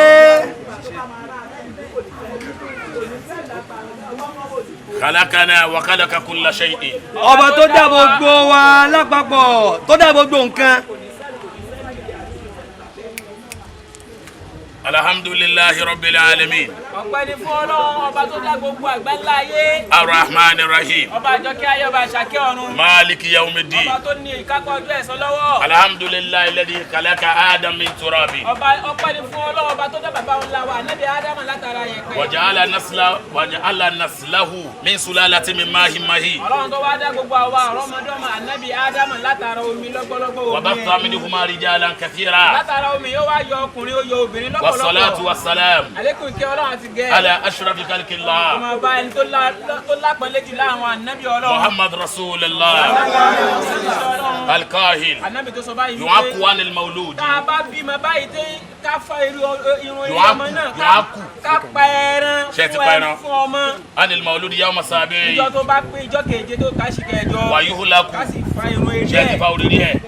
S8: khalaqana wa khalaqa kulla shay'in.
S6: ọba tó dá gbogbo wa lápapọ̀ tó dá gbogbo nǹkan.
S8: alhamdulillahi rabbil alamin.
S9: ọpẹ́ ni fún Ọlọ́run ọba tó dá gbogbo àgbáńlá ayé.
S8: arrahman rahim.
S9: ọba àjọkẹ́ ayé ọba àṣàkẹ́ ọ̀run.
S8: maliki yawmiddin.
S9: ọba tó ní ìkápá ọjọ́ ẹ̀san lọ́wọ́.
S8: alhamdulillahi alladhi khalaqa adam min turabi.
S9: ọpẹ́ ni fún Ọlọ́run ọba tó dá bàbá ńlá wa Ànábì Ádámù látara yẹ̀pẹ̀.
S8: waja'ala naslahu min sulalatin min ma'in mahin.
S9: Ọlọ́run tó wá dá gbogbo àwa ọmọdọ́mọ Ànábì Ádámù látara omi lọ́gbọ́lọ́gbọ́ omi.
S8: wa batha minhuma rijalan kathira.
S9: látara omi yóò wá yọ ọkùnrin ó yọ obìnrin lọ́pọ̀lọpọ̀.
S8: wassalatu wassalam.
S9: àlékún ìkẹ́ Ọlọ́run àti gẹ́.
S8: ala ashrafi khalqillah.
S9: ọmọ ọba ẹni tó lápẹ̀lẹ́ jù láwọn ànábì Ọlọ́run.
S8: muhammad rasulullah. alkahil.
S9: ànábì tó sọ báyìí wípé
S8: yu'aqqu anil mawludi.
S9: tá a bá bímọ báyìí tẹ́ ká fa irun ọmọ náà ká pa ẹran fún ọmọ.
S8: anil mawludi yawma sabi.
S9: ìjọ tó bá pé ìjọ keje tó ká sì kẹjọ.
S8: wa yuhlaku.
S9: ká sì fa irun eré ẹ̀.
S8: ṣe ti fa oríire ẹ̀.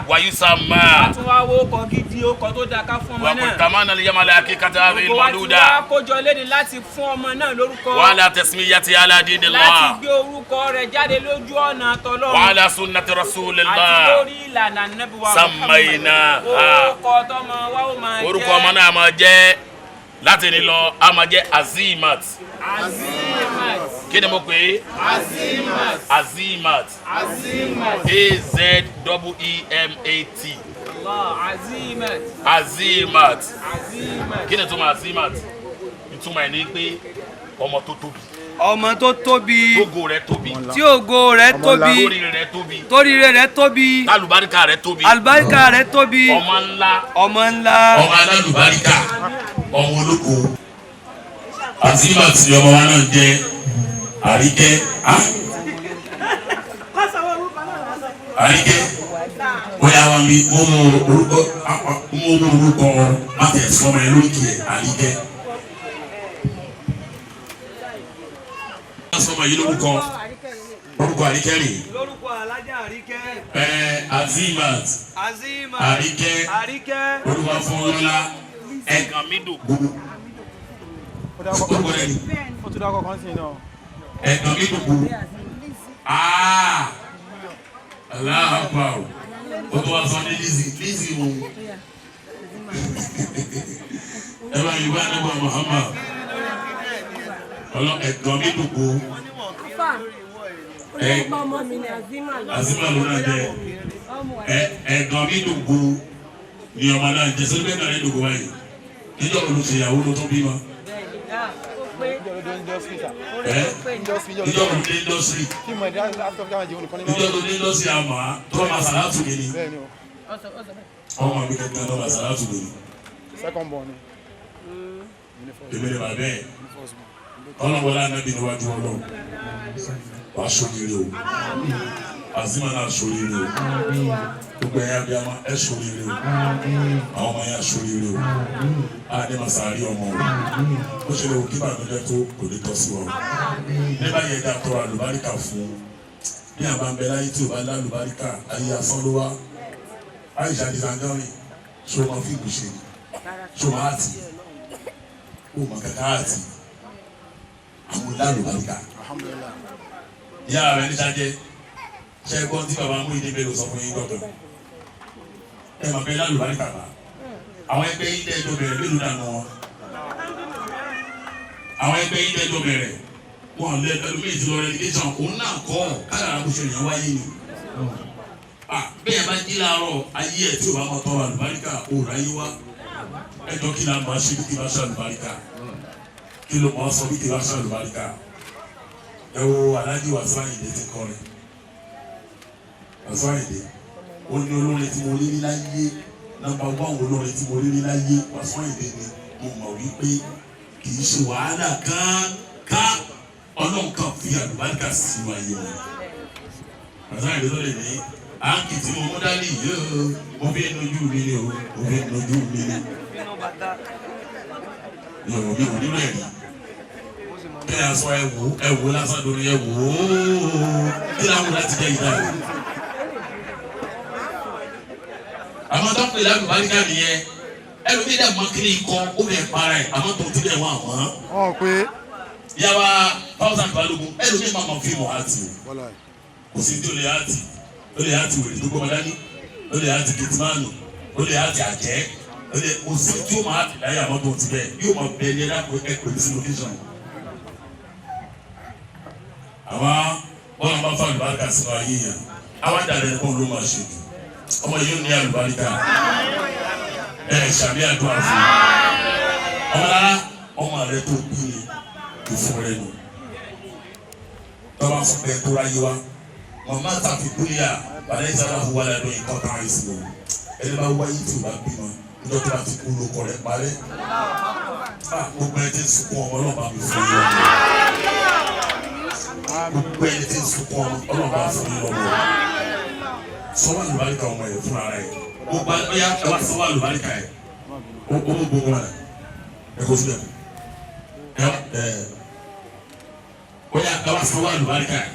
S8: wa yusamma.
S9: tún wá wo ọkọ̀ gidi ọkọ̀ tó dáa ká fún ọmọ
S8: wa
S9: náà.
S8: tamana liyamala akikata hadhihi almawluda.
S9: gbogbo wa ti wá kójọ léde láti fún ọmọ náà lórúkọ.
S8: wa ala tasmiyati ala dinillah.
S9: láti gbé orúkọ rẹ̀ jáde lójú ọ̀nà tọ́lọ́run.
S8: wa ala sunnati rasulillah.
S9: àti lórí ìlànà Ànábì wa
S8: Sammayna.
S9: orúkọ tọmọ wa ó máa jẹ́.
S8: orúkọ ọmọ náà máa jẹ́ láti ní lọ a máa jẹ́ azimat.
S9: Azimat.
S8: kí ni mo pè é.
S9: Azimat.
S8: azimat.
S9: Azimat.
S8: azeemat.
S9: Allah, Azimat.
S8: azimat.
S9: Azimat.
S8: kí ni ìtumọ̀ azimat. ìtumọ̀ ẹ̀ ní pé ọmọ tó tóbi.
S6: ọmọ tó tóbi
S8: tógo rẹ̀ tóbi.
S6: tí ògo rẹ̀ tóbi
S8: torí rẹ̀ tóbi.
S6: toríire rẹ̀ tóbi
S8: tálùbáríkà rẹ̀ tóbi.
S6: àlùbáríkà rẹ̀ tóbi
S8: ọmọ ńlá.
S6: ọmọ ńlá
S3: ọmọ alálùbáríkà ọmọ olóko azimat ni ọmọ wa náà jẹ́ àríkẹ́ àríkẹ́ bóyá wọn bí mo mú orúkọ àtẹ̀sọ́mọ ẹ lókè àríkẹ́ sọmọ yìí lórúkọ àríkẹ́ rè
S6: lórúkọ alájà àríkẹ́
S3: azimat
S6: Azimat
S3: àríkẹ́ olúwa fún ọlá
S8: ẹ̀gàn mi dùn.
S3: gbogbo rẹ ni ẹ̀gàn mi dùn gbogbo aláhàpá o tó wá sọ ní Lizzy o ẹ bá yìí wá nígbà Muhammad ọlọ ẹ̀gàn mi dùn gbogbo Azima ló náà jẹ ẹ̀gàn mi dùn gbogbo ni ọmọ náà jẹ sọ bẹ́ẹ̀ náà ní dùn gbogbo báyìí níjọ olùsèyàwó ló tó bímọ. ìjọ òde indọsiri ìjọ òde indọsiri àmà tó ma sàlátù mi ni ọmọ mi kẹkẹ tó ma sàlátù mi ni èmi ni bàbá ẹ ọlọ́wọ́lá anábì níwájú ọlọ́wọ́ wàá sóríire o Azima náà sóríire o gbogbo ẹ̀yà bí a ma ẹ̀ sóríire o àwọn ọmọ yẹn sóríire o àdé ma sàárì ọmọ o ó ṣe lè wò kí bàbá tó kò ní tọ́ sí wa o nígbà yẹn dá tọrọ àlùbáríkà fún bí àbá ń bẹ láyé tí o bá lá àlùbáríkà ayé asán ló wá àyíṣà ní sangari ṣó ma fi ìbùṣe ṣó ma àtì ó ma kàkà àtì àwọn lá àlùbáríkà ìyá rẹ ní sájẹ ṣe é gbọ́n tí bàbá mú ìdí bẹ́ẹ̀ ló sọ fún yín gbọ́dọ̀ ẹ máa bẹ lá àlùbáríkà bá àwọn ẹgbẹ́ yín dẹ́ ẹjọ́ bẹ̀rẹ̀ mélòó dànù wọn àwọn ẹgbẹ́ yín dẹ́ ẹjọ́ bẹ̀rẹ̀ wọn lẹ ẹlòmíì ti lọ relegation òun náà kọ́ káyàrá kó ṣe ìyẹn wáyé ni bẹ́ẹ̀ bá jí láàárọ̀ ayé ẹ̀ tí o bá máa tọ́ àlùbáríkà ò ráyé wá ẹjọ́ kí náà máa ṣe bí kí bá ṣe àlùbáríkà kí ló máa sọ bí kí bá ṣe àlùbáríkà ẹ wo Alhaji Wasiu Ayinde ti kọrin Wasiu Ayinde ó ní olórin tí mo rí ní láyé nọ́mbà wán olórin tí mo rí ní láyé Wasiu Ayinde ni mo mọ̀ wípé kì í ṣe wàhálà kan ọlọ́run kan fi àlùbáríkà sí wáyé wọn Wasiu Ayinde tó lè ní àǹkì tí mo mú dání yìí o mo fi nojú mi ni o mo fi nojú mi ni mi ò nílò ẹ̀rí kí ni a sọ ẹ wò lásán lórí ẹ wò ó kí ni àwọn láti jẹ ìdá rẹ àmọ́ tó ń pè lálùbáríkà nìyẹn ẹlòmíì dẹ̀ mọ́ kí ni ikọ́ ó bẹ̀ para ẹ̀ àmọ́ tó ti bẹ̀ wọ́n àmọ́ yàrá thousand balógun ẹlòmíì máa mọ fíìmù àti kò sí ní olè àti wèrè tó gbọmọ dání olè àti kìtìmánù olè àti àjẹ́ kò sí tí ó máa láyé àwọn tó ti bẹ́ẹ̀ yóò máa bẹ ní ẹ̀dá ẹ̀kọ́ sí location. àwọn bọ́lá máa fa àlùbáríkà sí wa yé yàn àwọn àdàlẹ́ ẹ̀kọ́ ló máa ṣe ọmọ yìí ó ní àlùbáríkà ṣàbí àdúrà fún ọmọ lára ọmọ rẹ tó bí ni ìfún rẹ nù tọ́ba fún bẹ́ẹ̀ tó ráyé wa màmá tàbí kúlíà bàdé ìsára fún wa lẹ́nu ìkọ́ tá a yẹ sí lọ ẹni bá wáyé tí o bá bímọ níjọ́ tó bá ti kú lóko rẹ̀ parẹ́ gbogbo ẹni tí ń sunkún ọmọ ọlọ́ba mi fún yín gbogbo ẹni tí ń sunkún ọmọ ọlọ́ba fún yín lọ́wọ́ sọ́wọ́n àlùbáríkà ọmọ yẹn fún ara yẹn gbogbo ọyá ẹwà sọ́wọ́ àlùbáríkà yẹn ó gbogbo wọn ẹ kó sílẹ̀ ọyá ẹwà sọ́wọ́ àlùbáríkà yẹn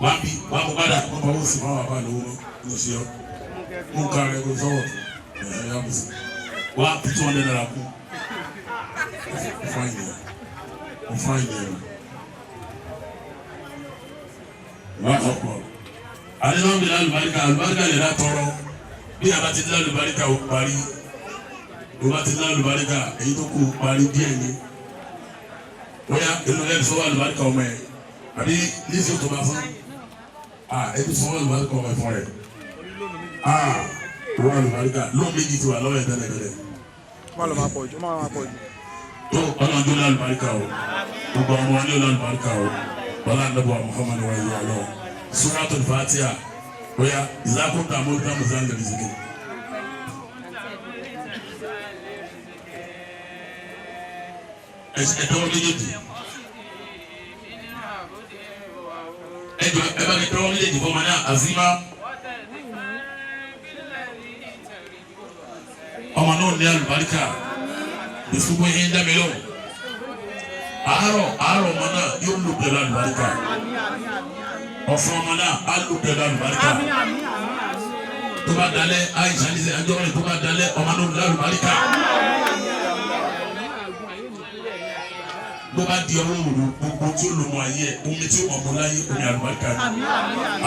S3: wà á bí wà á mú padà wọ́n bá wọ́n sì máa wà bá lówó ló ṣe ọ́ mú ká rẹ kó sọ́wọ́ ẹ̀yà bùsù wà á fi 200 naira kú fún àyè wà á ọ̀pọ̀ àdéhùn bí lálùbáríkà àlùbáríkà lè dá tọrọ bí a bá ti lálùbáríkà ó parí ó bá ti lálùbáríkà èyí tó kù parí díẹ̀ ni bóyá èlò ẹ̀ sọ́wọ́ àlùbáríkà ọmọ ẹ̀ àbí lísì tó bá fún ẹbí sọ́wọ́ àlùbáríkà ọmọ ẹ̀ fún rẹ̀ owó àlùbáríkà lóun méjì ti wà lọ́wọ́ ẹ̀ tẹ́lẹ̀tẹ́lẹ̀.
S2: má lọ máa pọ̀ jù má máa pọ̀ jù.
S3: tó ọlọ́run tó lálùbáríkà o gbogbo ọmọ ní lálùbáríkà o wọlé àdàbọ̀ Muhammadu wa yìí wà lọ Suratul Fatiha bóyá ìzákùntà mọ́tà mọ́tà ń lè zikiri. ẹ̀dọ́ méjèèjì ẹ̀dọ́ ẹ bá mi tọ́wọ́ méjèèjì fọmọ náà Azima ọmọ náà ní alùbáríkà ìsúgbó yín dá mi lọ àárọ̀ ọmọ náà yóò lò pẹ̀lú alùbáríkà ọ̀fọ̀ ọmọ náà á lò pẹ̀lú alùbáríkà tó bá dalẹ̀ àìsàn ní sẹ́yìn àjọyọ̀ tó bá dalẹ̀ ọmọ náà lò alùbáríkà. bó bá di ọwọ́ òru gbogbo tí ó lò mọ́ ayé ẹ̀ omi tí ó mọ̀ mọ́ láyé omi àlùbáríkà ni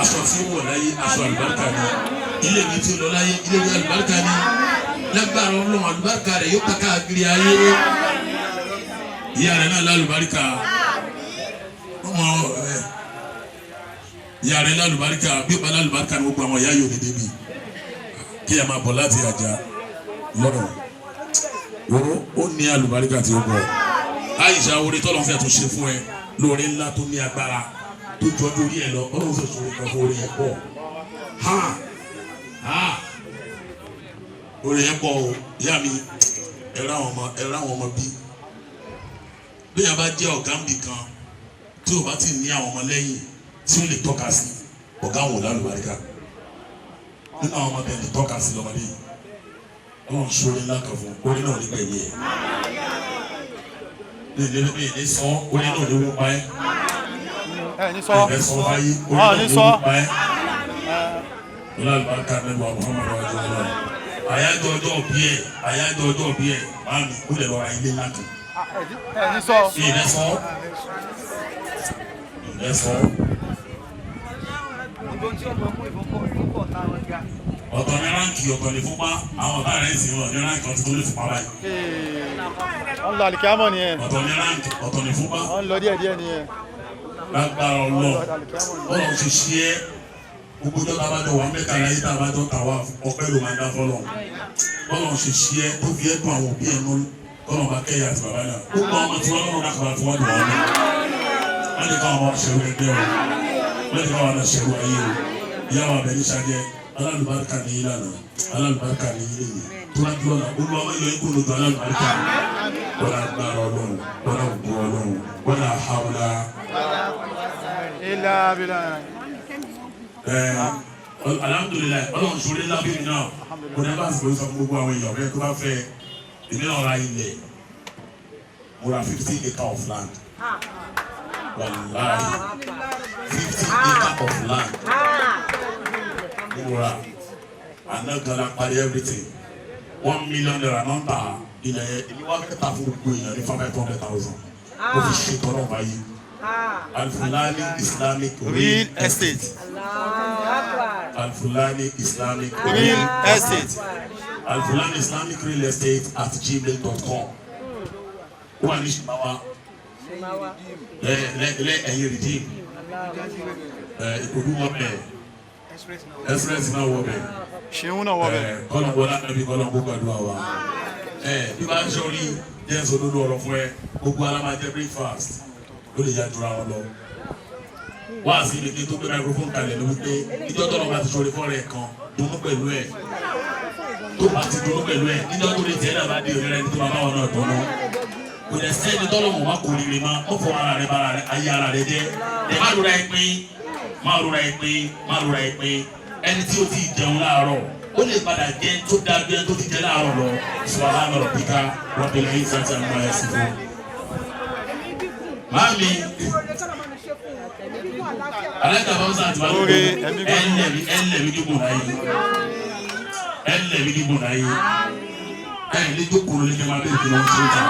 S3: aṣọ tí ó wọ̀ láyé aṣọ àlùbáríkà ni ilé mi tí ó lọ láyé ilé mi àlùbáríkà ni lágbára ọlọ́run àlùbáríkà rẹ̀ yóò kàkà àgìrì ayé ìyá rẹ̀ náà lálùbáríkà ọmọ rẹ̀ ìyá rẹ̀ lálùbáríkà bí ó bá lálùbáríkà ni gbogbo àwọn ìyá yóò dédé bi kí ẹ máa bọ̀ láti àjà lọ́rọ̀ ó ní àlùbáríkà tí ó bọ̀. Aisha orí tọ́lọ́ fẹ́ tó ṣe fún ẹ lórí ńlá tó ní agbára tó jọjú orí ẹ lọ ọlọ́run fẹ́ sọ̀rọ̀ kan fún orí ẹ pọ̀ orí ẹ pọ̀ o ìyá mi ẹ̀rọ àwọn ọmọ bí bí yàrá bá jẹ́ ọ̀gá ń bì kan tí o bá ti ní àwọn ọmọ lẹ́yìn tí o lè tọ́ka sí ọ̀gá wọn lálùbáríkà nínú àwọn ọmọ bẹ́ẹ̀ lè tọ́ka sí lọ́mọdé yìí ọlọ́run sọ̀rọ̀ ńlá kan fún orí náà nígbà yẹn ní sọ orí náà ní wọ́n pa ẹ́
S2: ní sọ
S3: báyìí orí náà ní wọ́n pa ẹ́ ọlọ́ọ̀lùbáríkà nínú Muhammadu wa jẹ́ ọlọ́run àyájọ́ ọjọ́ bí ẹ̀ máa mi kó lè lọ́ra ilé láti
S2: ní sọ
S3: ọ̀tọ̀ ní ránkì ọ̀tọ̀ ní fúnpá àwọn ọ̀tá rẹ̀ sì wọ̀ ní ránkì ọ̀tọ̀ tó lè fúnpá báyìí.
S2: wọ́n lọ àlìkámọ̀ nìyẹn.
S3: ọ̀tọ̀ ní ránkì ọ̀tọ̀ ní fúnpá.
S2: wọ́n lọ díẹ̀ nìyẹn.
S3: lágbára ọlọ́run ti ṣe é gbogbo tó tábàjọ wà mẹ́ta láyé tábàjọ tàwa ọpẹ́ ló máa dá fọlọ́ ọlọ́run ṣe ṣe é tó fi ẹ̀dùn àwọn òbí ẹ̀ nù kọ́nà bá kẹ́yà àti bàbá náà gbogbo ọmọ tí wọ́n lọ́rùn lákàrà tí wọ́n dùn wọn náà wọ́n lè káwọn ọmọ ṣẹ̀rù ẹgbẹ́ o wọ́n lè káwọn ọmọ ṣẹ̀rù ayé o ìyá wa bẹ̀ ní sàjẹ́ alálùbáríkà ní ìlànà alálùbáríkà ní ilé yìí tó bá dúró náà olú ọmọ ìlú ikú lójú alálùbáríkà wọ́n á gbára ọlọ́run wọ́n á gbọ́ ọlọ́run wọ́n á hàwùlà. alhamdulilayi ọlọ́run sọ̀rọ̀ ńlá bí mi náà kò ní bá sọ̀rọ̀ sọ fún gbogbo àwọn èèyàn bẹ́ẹ̀ tó bá fẹ́ èmi náà ra ilẹ̀ mo ra 50 acre of land wàláyé 50 acre of land. Àná gana parí everything 1 million naira náà ta ilẹ̀ yẹn èmi wá fẹ́ ta fún gbogbo èèyàn ní 500,000 mo fi ṣe tọrọ báyìí Al-Fulani Islamic Real Estate Al-Fulani Islamic Real Estate Al-Fulani Islamic Real Estate @gmail.com. Ó wà ní Ṣìmáwá. Ẹ̀yìn Redeem. Ìkòdú wọ bẹ́ẹ̀. Express náà wọ bẹ́ẹ̀.
S10: Ṣéun náà wọ bẹ́ẹ̀.
S3: Kọ́lọ̀ bọ́lá nàbí kọ́lọ̀ kó gbàdúrà wa. Bí bá ń sọrí jẹ́ sọ́dọ́dọ́ ọ̀rọ̀ fún ẹ, gbogbo alámàjẹ́ breakfast ló lè yá jura wọn lọ. Wá sí ibi kí n tó gbé microphone kalẹ̀ ló wípé ìjọ tọ́lọ̀ bá ti sọ̀rọ̀ fọ́ọ̀rẹ́ kan dùnú pẹ̀lú ẹ̀. Tó bá ti dùnú pẹ̀lú ẹ̀ níjọ́ tó lè tiẹ̀ náà bá dé òmìnira ẹni tó bá bá wọn náà dùnú. Kò dẹ̀ sẹ́ni tọ́lọ̀ mọ̀ wá kò rírì ma ó fọ ara rẹ̀ bára rẹ̀ ayé ara rẹ̀ jẹ́. Ẹ má rora ẹ pín ẹni tí ó ti jẹun láàárọ̀ ó lè padà jẹ tó dábí ẹni tó ti jẹ láàárọ̀ lọ subhana rabbika rabbil izzati amma yasifun. Mami alága báwùsà àti balùwẹ̀ ẹnlẹ̀mí kíkùn láyé ẹ̀yìn lè jókòó lórí kí n máa bẹ̀rẹ̀ kí wọ́n ṣe é ta.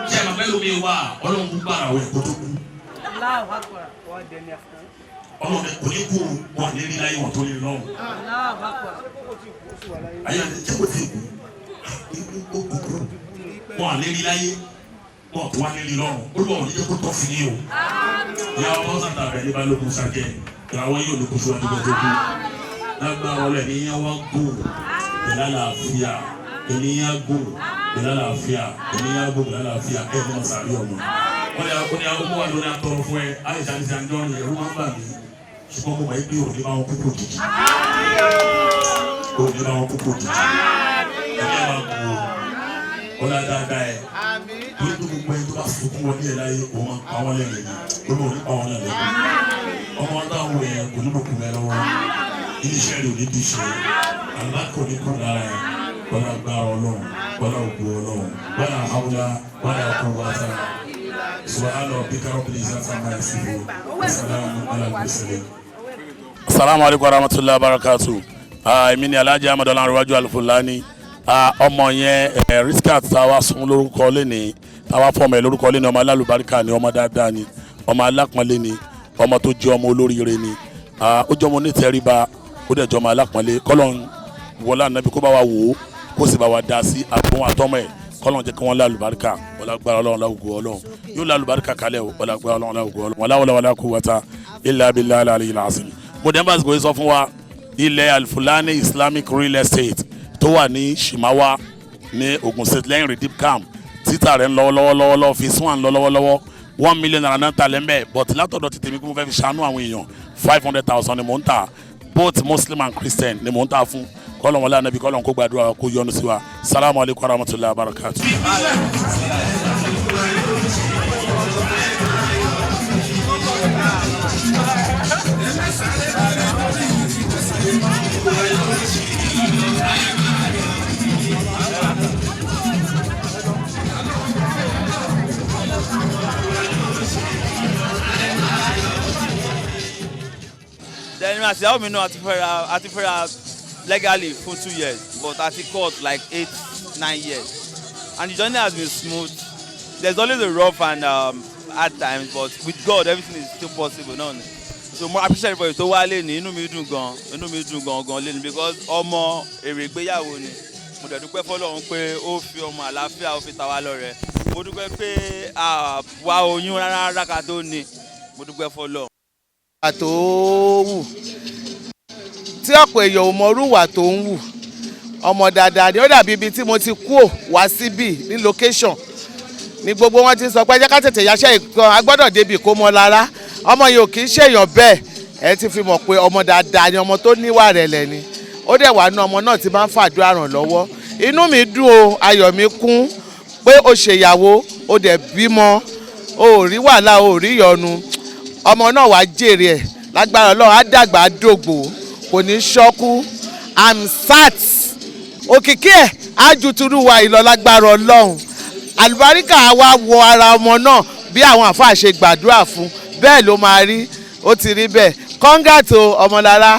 S3: Ṣé ẹ̀ máa fẹ́ lómi wá ọlọ́run kú gbàrà wẹ̀ kó tó kú. Ọlọ́run kò ní kú wọn lérí láyé wọn tó lè lọ́rùn. Ayé àti jẹ́kọ̀ọ́ ti kú wọn lérí láyé wọn tó wá lérí lọ́rùn. Olúwa ò ní jẹ́ kó tọ́ fún yín o. Ìyá ọmọ sàtà rẹ̀ ní balógun sàkẹ́ ìràwọ̀ yóò ní kóso ẹni gbẹdọ̀ kú. Lágbára ọlẹ́ ènìyàn wá gùn pẹ̀lú àlàáfíà ènìyàn gùn pẹ̀lú àlàáfíà ènìyàn gùn pẹ̀lú àlàáfíà ẹ̀ ní wọn sàrí ọmọ. Wọ́n yà kó ní akókó wà lórí àtọ̀rọ̀ fún ẹ àyíṣà ní sàǹjọ́ ni ẹ̀rú máa ń bà mí. Ṣùgbọ́n mo máa ń gbé òní máa wọn kúkú jìjì. Òní máa wọn kúkú jìjì. Ẹ̀yẹ́ máa kú o. Ọlá dáadáa ẹ̀. Torí tó gbogbo ẹni tó bá sunkún wọn ní ẹ̀ láyé òun máa pa wọ́n lẹ́rìn ní. Olú òní pa wọ́n lẹ́rìn ní. Ọmọ táwọn èèyàn kò ní bò kú mẹ́rọ wọn. Iléeṣẹ́ rẹ̀ ò ní dìṣẹ́. Àlùbákò ní kú lára ẹ̀. Wọ́n á gbá Ọlọ́run. Wọ́n á ògbó Ọlọ́run. Wọ́n á hawla. Wọ́n á kó wá sára. Subhana rabbika rabbil izzati amma yasifun. Wa salamun ala al-mursalin.
S8: Assalamu alaikum warahmatullahi wabarakatuh. Èmi ni Alhaji Ahmad Ọlánrewájú Al-Fulani. Ọmọ yẹn Riskat táwa sún lórúkọ lẹ́ni táwa fọmọ ẹ̀ lórúkọ lẹ́ni ọmọ alálùbáríkà ni ọmọ dáadáa ni ọmọ alápọ̀nlé ni ọmọ tó jẹ́ ọmọ olóríire ni ó jẹ́ ọmọ onítẹ̀ríba ó dẹ̀ jẹ́ ọmọ alápọ̀nlé kọ́lọ́n wọlé ànábi kó bá wa wò ó kó sì bá wa dá sí àtúnwò àtọ́mọ̀ ẹ̀ kọ́lọ́n jẹ́ kí wọ́n lálùbáríkà wọlágbára ọlọ́run láwùjọ ọlọ́run yóò lálùbáríkà kalẹ̀ wọlágbára ọlọ́run láwùjọ ọlọ́run wàláwọlá quwwata illa billahi al-aliyyil azim. mo dẹ́ bá sọ fún wa ilẹ̀ Al-Fulani Islamic Real Estate tó wà ní Ṣìmáwá ní Ogun State lẹ́yìn Redeem Camp títà rẹ̀ ń lọ́wọ́lọ́wọ́ fi sún à ń lọ lọ́wọ́lọ́wọ́ 1 million naira náà ta lẹ́mẹ̀ but látọ̀dọ̀ ti tèmi kí mo fẹ́ fi ṣàánú àwọn èèyàn 500,000 ni mò ń ta both Muslim and Christian ni mò ń ta fún kọ́lọ̀ wọlé ànábi kọ́lọ̀ kó gbàdúrà kó yọ́nú sí wa salamu alaykum wa rahmatulahi wa barakatuh.
S11: Then as the me know at fẹ́ra legally for 2 years but at the court like 8-9 years and the journey has been smooth. There's always a rough and hard times but with God everything is still possible no? So more appreciate for you tó wá lẹ́ni inú mi dùn gan lẹ́ni because ọmọ èrè ìgbéyàwó ni mo dẹ̀ dúpẹ́ fọlọ́run pé ó fi ọmọ àlàáfíà ó fi ta wá lọ́rẹ mo dúpẹ́ pé wá oyún rárá ká tó ní mo dúpẹ́ fọlọ́run.
S12: tó wù tí ọ̀pọ̀ èèyàn ò mọrúwà tó ń wù ọmọ dáadáa ni ó dàbí ibi tí mo ti kú wá síbì ní location ní gbogbo wọn ti sọ pé jẹ́ ká tètè yáṣẹ́ ìkan agbọ́dọ̀ débi kó mọ lára ọmọ yìí ò kì í ṣèyàn bẹ́ẹ̀ ẹ ti fi mọ̀ pé ọmọ dáadáa ni ọmọ tó níwà rẹ̀lẹ̀ ni ó dẹ̀ wà ní ọmọ náà ti máa ń fàdúrà ràn lọ́wọ́ inú mi dùn o ayọ̀ mi kún pé o ṣèyàwó o dẹ̀ bímọ o ò rí wàhálà o ò rí ìyọnu ọmọ náà wàá jèrè ẹ̀ lágbára Ọlọ́run á dàgbà á dògbò kò ní ṣọ́kú amsat òkìkí ẹ̀ á ju turu wa ìlọ lágbára Ọlọ́run àlùbáríkà wa wọ ara ọmọ náà bí àwọn àfáà ṣe gbàdúrà fún bẹ́ẹ̀ ló máa rí ó ti rí bẹ́ẹ̀ kọ́ńgàtò ọmọlára.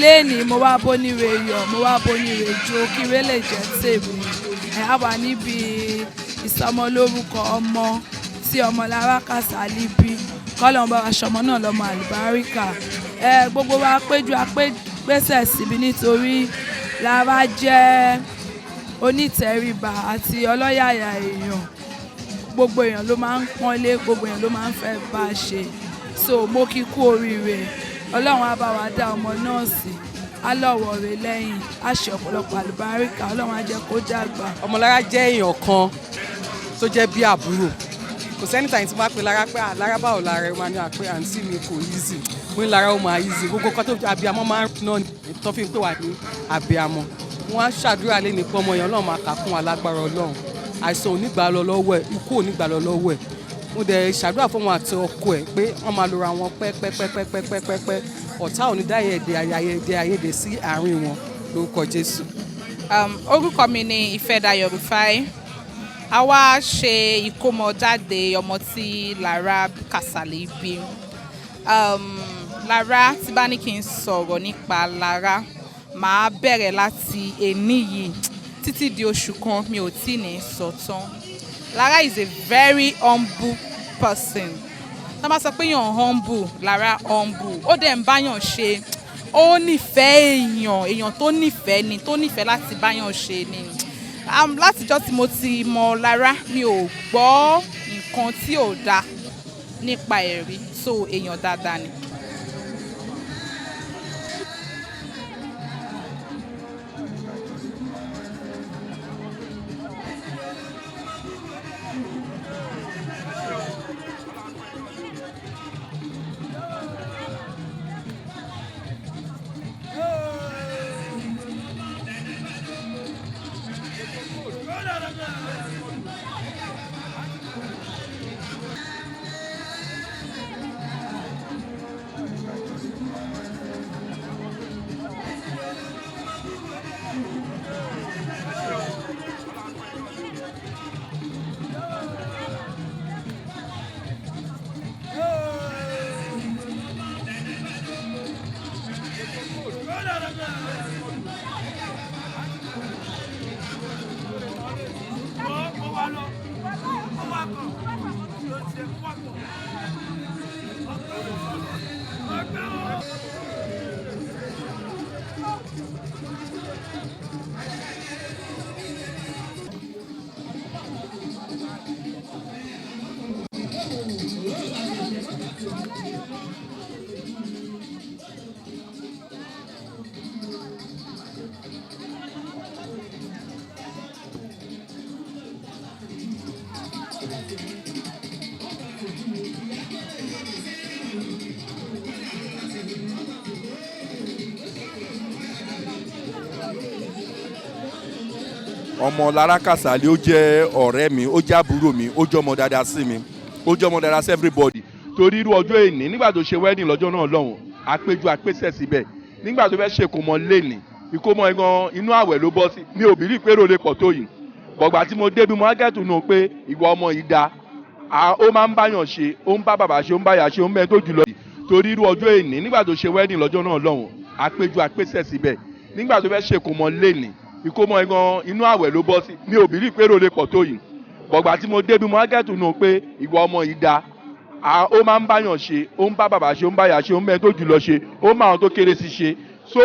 S10: léèní mo wá bóníre yọ̀ mo wá bóníre jó kíre lè jẹ́ tèmi á wà níbi ìsọmọlórúkọ ọmọ tí Ọmọlára Kasali bí kọ́lọ́n bá wa ṣọmọ náà lọ́mọ àlùbáríkà gbogbo wa péjú apẹ́gbẹ́sẹ̀ síbi nítorí Lára jẹ́ onítẹríba àti ọlọ́yàyà èèyàn gbogbo èèyàn ló máa ń pọ́nlé gbogbo èèyàn ló máa ń fẹ́ bá a ṣe so mo kí kú oríire Ọlọ́run á bá wa dá ọmọ náà sí á lọ́wọ́ rẹ̀ lẹ́yìn á ṣe ọ̀pọ̀lọpọ̀ àlùbáríkà Ọlọ́run á jẹ́ kó dàgbà.
S13: Ọmọlára jẹ́ èèyàn kan tó jẹ́ bí àbúrò kò sẹ́ni tàyín tí wọ́n á pe Lára pé Lára báwo Lára ẹ̀ máa ní àpé àǹtí mi kò easy mo ní Lára ó máa easy gbogbo kan tó abiyamọ máa ń náà tó fi ń pè wá ní abiyamọ wọn á ṣàdúrà lé ní pọ́nmọ yẹn Ọlọ́run máa kà kún alágbára Ọlọ́run àìsàn onígbà lọ lọ́wọ́ ẹ̀ ikú onígbà lọ lọ́wọ́ ẹ̀ mo dẹ̀ ṣàdúrà fún wọn àti ọkọ ẹ̀ pé wọ́n máa lora wọn pẹ́pẹ́pẹ́pẹ́pẹ́pẹ́ ọ̀tá ò ní dá àyèdè sí àárín wọn lórúkọ Jésù.
S14: Orúkọ mi ni Ìfẹ́dayọ̀ Rufai a wá ṣe ìkómọjáde ọmọ tí Lára Kasali bí Lára tí bá ní kí n sọ̀rọ̀ nípa Lára màá bẹ̀rẹ̀ láti èní yìí títí di oṣù kan mi ò tí ní sọ tán. Lára is a very humble person. Tá bá sọ pé èèyàn humble Lára humble ó dẹ̀ ń báyàn ṣe ó nífẹ̀ẹ́ èèyàn tó nífẹ̀ẹ́ láti báyàn ṣe ni. Látijọ́ tí mo ti mọ Lára mi ò gbọ́ nǹkan tí ò dáa nípa ẹ̀rí so èèyàn dáadáa ni.
S15: ọmọ Lára Kasali ó jẹ́ ọ̀rẹ́ mi ó jẹ́ àbúrò mi ó jẹ́ ọmọ dáadáa sí mi ó jẹ́ ọmọ dáadáa sí everybody torí irú ọjọ́ èní nígbà tó ṣe wedding lọ́jọ́ náà lọ́hùn àpéjú àpésẹ̀ síbẹ̀ nígbà tó fẹ́ ṣe ìkómọ lẹ́nì ìkómọ gan inú àwẹ̀ ló bọ́ sí mi ò bìlí pé ròlé pọ̀ tó yìí bọ̀gbà tí mo débi mo ágẹ́tù nù pé ìwọ ọmọ yìí da ó máa ń báyàn ṣe ó ń bá bàbá ṣe ó ń bá yà ṣe ó ń bẹ́ẹ̀ tó jùlọ yìí torí irú ọjọ́ èní nígbà tó ṣe wedding lọ́jọ́ náà lọ́hùn àpéjú àpésẹ̀ síbẹ̀ nígbà tó fẹ́ ṣe ìkómọ lẹ́nì ìkómọ gan inú àwẹ̀ ló bọ́ sí mi ò bìlí pé ròlé pọ̀ tó yìí bọ̀gbà tí mo débi mo ágẹ́tù nù pé ìwọ ọmọ yìí da ó máa ń báyàn ṣe ó ń bá bàbá ṣe ó ń bá yà ṣe ó ń bẹ́ẹ̀ tó jùlọ ṣe ó máa wọn tó kéré sí ṣe so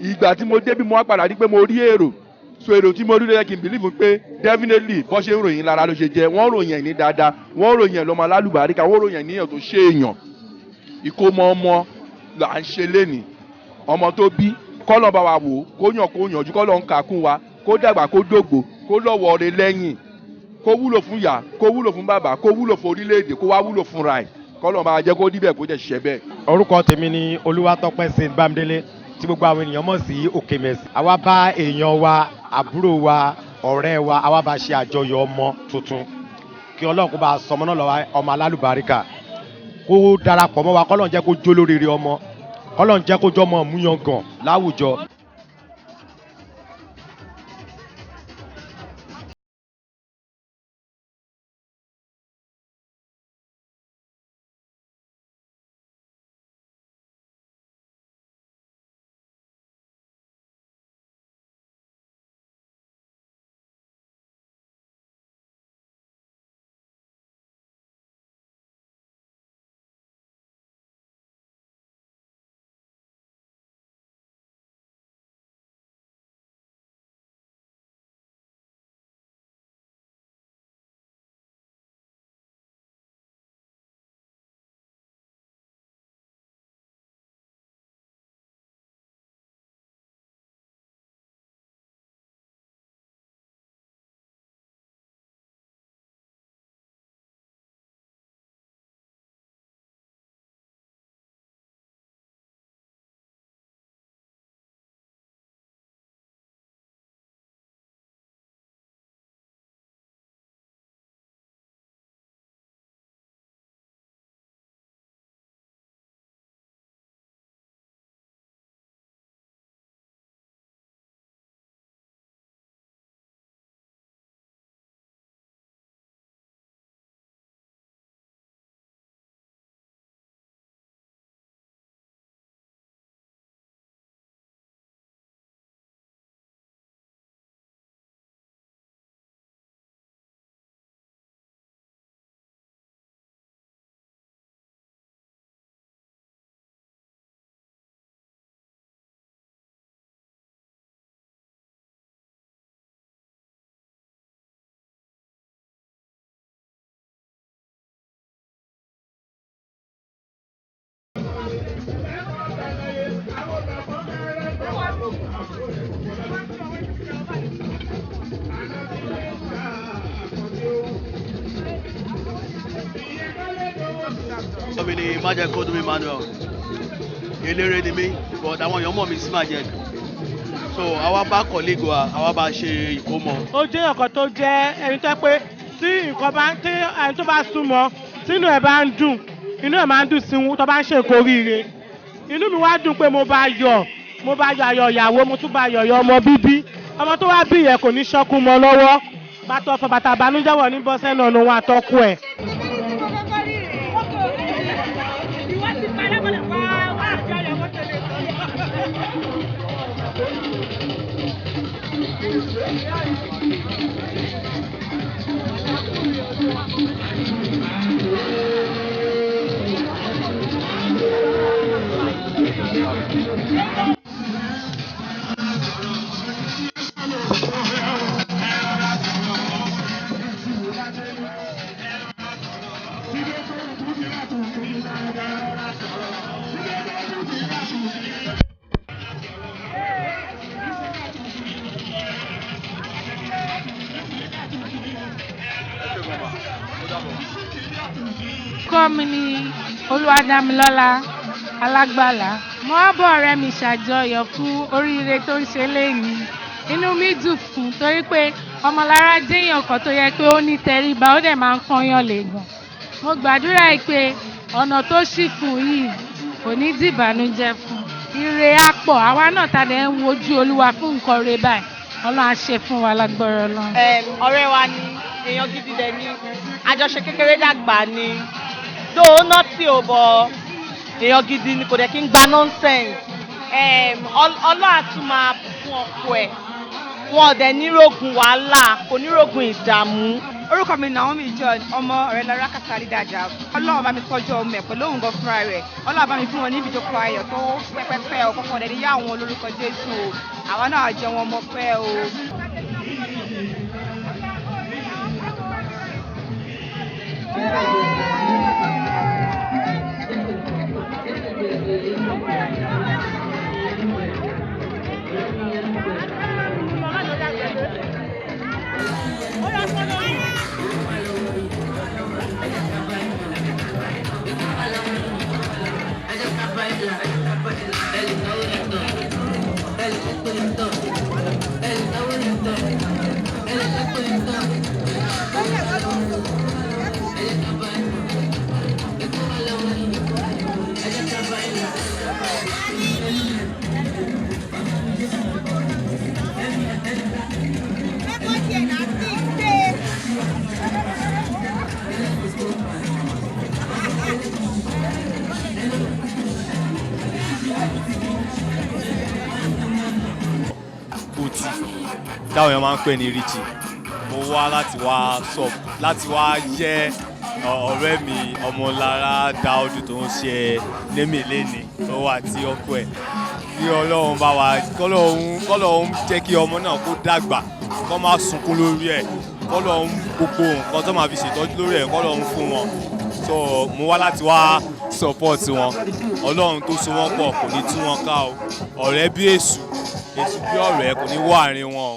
S15: ìgbà tí mo débi mo wá padà rí pé mo rí èrò so èrò tí mo rí lẹ́yìn kí n believe pé definitely bọ́ ṣe ń ròyìn Lára ló ṣe jẹ́ wọ́n ròyìn ẹ̀ ní dáadáa wọ́n ròyìn ẹ̀ lọ́mọ alálùbáríkà wọ́n ròyìn ẹ̀ níyàn tó ṣe èèyàn ìkómọ ọmọ là ń ṣe lénìí ọmọ tó bí kọ́lọ̀ bá wa wò kó yàn kó yànjú kọ́lọ̀ ń kàkún wa kó dàgbà kó dògbò kó lọ́wọ́ rẹ̀ lẹ́yìn kó wúlò fún ìyá kó wúlò fún bàbá kó wúlò fún orílẹ̀-èdè kó wá wúlò fúnra ẹ̀ kọ́lọ̀ bá jẹ́ kó díbẹ̀ kó jẹ́ ṣiṣẹ́ bẹ́ẹ̀.
S16: orúkọ tèmi ni Olúwatọ́pẹ́ Saint Bámidélé tí gbogbo àwọn ènìyàn mọ̀ sí Òkèmẹ̀sì. àwa bá èèyàn wa àbúrò wa ọ̀rẹ́ wa àwa bá ṣe àjọyọ̀ ọmọ tuntun kí Ọlọ́run kó bá sọmọ náà lọ́wọ́ ọmọ alálùbáríkà kó darapọ̀ mọ́ wa kọ́lọ́run jẹ́ kó jó lóríire ọmọ kọ́lọ́run jẹ́ kó jọ́ ọmọ múyangàn láwùjọ.
S17: orúkọ mi ni Majek Kodumi Emmanuel. Eléré ni mí, but àwọn èèyàn mọ̀ mí sí Majek. So àwa bá colleague wa, àwa bá ṣe ìkómọ.
S18: Ó jẹ́ ọ̀kan tó jẹ́ ẹni tó pé tí nǹkan bá tí ẹni tó bá súnmọ́ tínú ẹ̀ bá ń dùn inú ẹ̀ máa ń dùn sí wọn tó bá ń ṣe ìkóríire. Inú mi wá dùn pé mo bá yọ̀ ayọ̀ ìyàwó mo tún bá yọ̀ ọmọ bíbí. Ọmọ tó wá bí yẹn kò ní ṣọ́kú mọ́ lọ́wọ́. Bàtọ̀ ọ̀fọ̀ bàtà àbánújẹ́ wọ̀ ní bọ́sẹ̀ náà ló wà tọ́kù ẹ̀.
S19: Orúkọ mi ni Olúwadámilọ́lá Alágbàlá. Mo wá bọ̀ ọ̀rẹ́ mi ṣàjọyọ̀ fún oríire tó ń ṣe lénìí. Inú mi dùn fún torí pé Ọmọlára jẹ́yàn kan tó yẹ pé ó ní tẹríba ó dẹ̀ máa ń pọ́nyàn lẹ́gàn. Mo gbàdúrà pé ọ̀nà tó ṣì fún yìí kò ní dìbànújẹ́ fún. Ire á pọ̀ àwa náà ta dẹ̀ ń wojú Olúwa fún nǹkan rere báyìí. Ọlọ́run á ṣe fún wa lágbára Ọlọ́run.
S20: Ọ̀rẹ́ wa ni èèyàn gidi dẹ̀ ni àjọṣe kékeré dàgbà ni though nọ́ọ̀tì ò bọ̀ èèyàn gidi ni kò dẹ̀ kí ń gba nonsense Ọlọ́run á tún máa fún ọkọ ẹ̀ wọn ò dẹ̀ nírògùn wàhálà kò nírògùn ìdààmú.
S21: Orúkọ mi Naomi John ọmọ ọ̀rẹ́ Lára Kasali Dàjà. Ọlọ́run bá mi tọ́jú ọmọ ẹ̀ pẹ̀lú òun gan fúnra rẹ̀. Ọlọ́run bá mi fún wọn ní ìbíjókòó ayọ̀ tó pẹ́pẹ́pẹ́ ọ̀kọ̀ọ̀kan dẹ̀ níyà àwọn olórúkọ Jésù o. Àwa náà jẹ wọn mọ pẹ́ o.
S22: táwọn èèyàn máa ń pè ní Richie. Mo wá láti wá jẹ́ ọ̀rẹ́ mi Ọmọlára Dáúdù tó ń ṣe lémìléni tó wà tí ọkọ ẹ̀ kí Ọlọ́run bá wa kọ́lọ́run jẹ́ kí ọmọ náà kó dàgbà kó má sunkún lórí ẹ̀ kọ́lọ́run gbogbo nǹkan tó máa fi ṣètọ́jú lórí ẹ̀ kọ́lọ́run fún wọn. So mo wá láti wá support wọn Ọlọ́run tó so wọ́n pọ̀ kò ní tú wọn ká o ọ̀rẹ́ bí èṣù bí ọ̀rẹ́ kò ní wọ àárín wọn.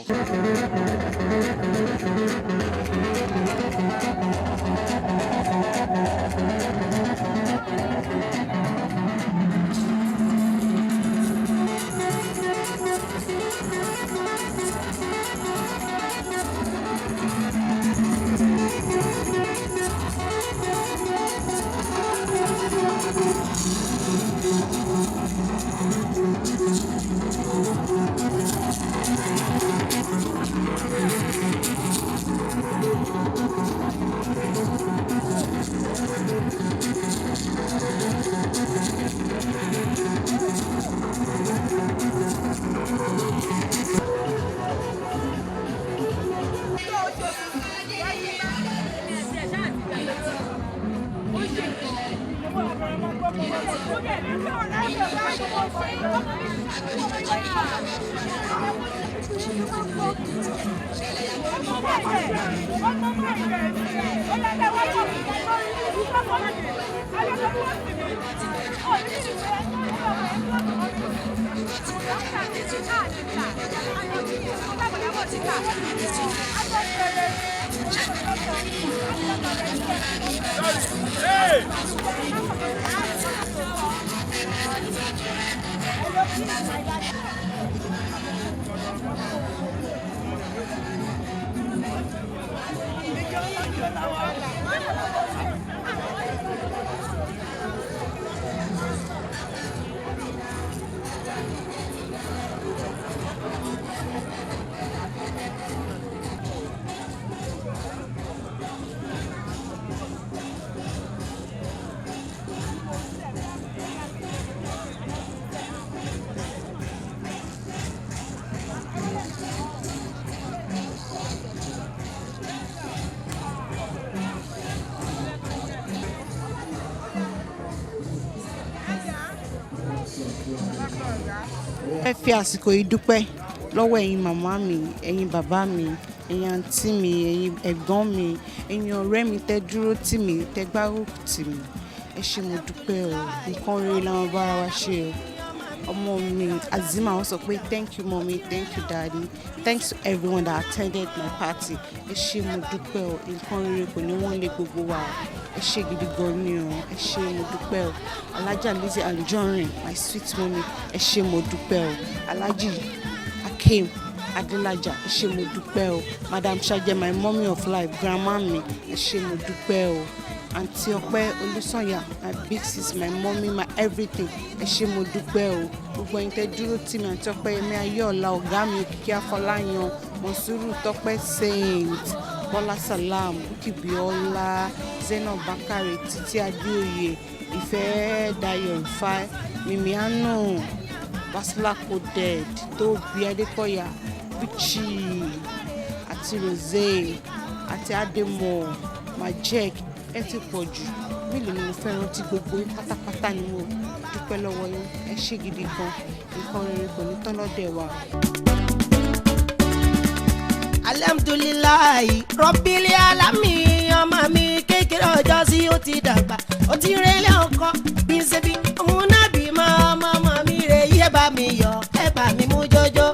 S4: ẹ fi àsìkò yìí dúpẹ́ lọ́wọ́ ẹ̀yin màmá mi ẹ̀yin bàbá mi ẹ̀yin àǹtí mi ẹ̀yin ẹ̀gbọ́n mi ẹ̀yin ọ̀rẹ́ mi tẹ́ dúró tì mí tẹ́ gbárùkù tì mí ẹ ṣé mo dúpẹ́ o nǹkan rere làwọn bára wa ṣe o ọmọ mi Azima wọ́n sọ pé thank you mommy thank you daddy thanks to everyone that attended my party ẹ ṣé mo dúpẹ́ o nǹkan rere kò ní wọ́n lé gbogbo wa ẹ ṣé gidi gan ni o ẹ ṣé mo dúpẹ́ o Alhaja Lizzy Anjorin my sweet mommy ẹ ṣé mo dúpẹ́ o Alhaji Akeem Adelaja ẹ ṣé mo dúpẹ́ o Madam Shaje my mommy of life grandma mi ẹ ṣé mo dúpẹ́ o Aunty Ọpẹ́ Olúsànyà my big sis my mommy my everything ẹ ṣé mo dúpẹ́ o gbogbo ẹ̀yin tẹ́ dúró tì mí Aunty Ọpẹ́ Yẹmí Ayọ̀ọ́lá ọ̀gá mi Òkìkí Afọláyan Monsuru Tọ́pẹ́ Saint Bọ́lá Salam Bukibiola Zainab Bakare Títí Adéoyè Ìfẹ́ Dayọ̀ Ifá Mimiano Basila Coded Tóbi Adékọ̀yà Bichi àti Rosé àti Adémọ̀ Majek ẹ ti pọ̀ jù mílò ni mo fẹ́ rántí gbogbo yín pátápátá ni mo dúpẹ́ lọ́wọ́ yín ẹ ṣé gidi gan nǹkan rere kò ní tán lọ́dẹ̀ wa.
S1: alhamdulilayi rọ́bìlì alámì ọmọ mi kékeré ọjọ́ sí ó ti dàgbà ó ti rélé ọkọ bí ṣe bí òun náà bí mọ́ ọmọ mi rè yé bá mi yọ ẹ bá mi mú jọjọ.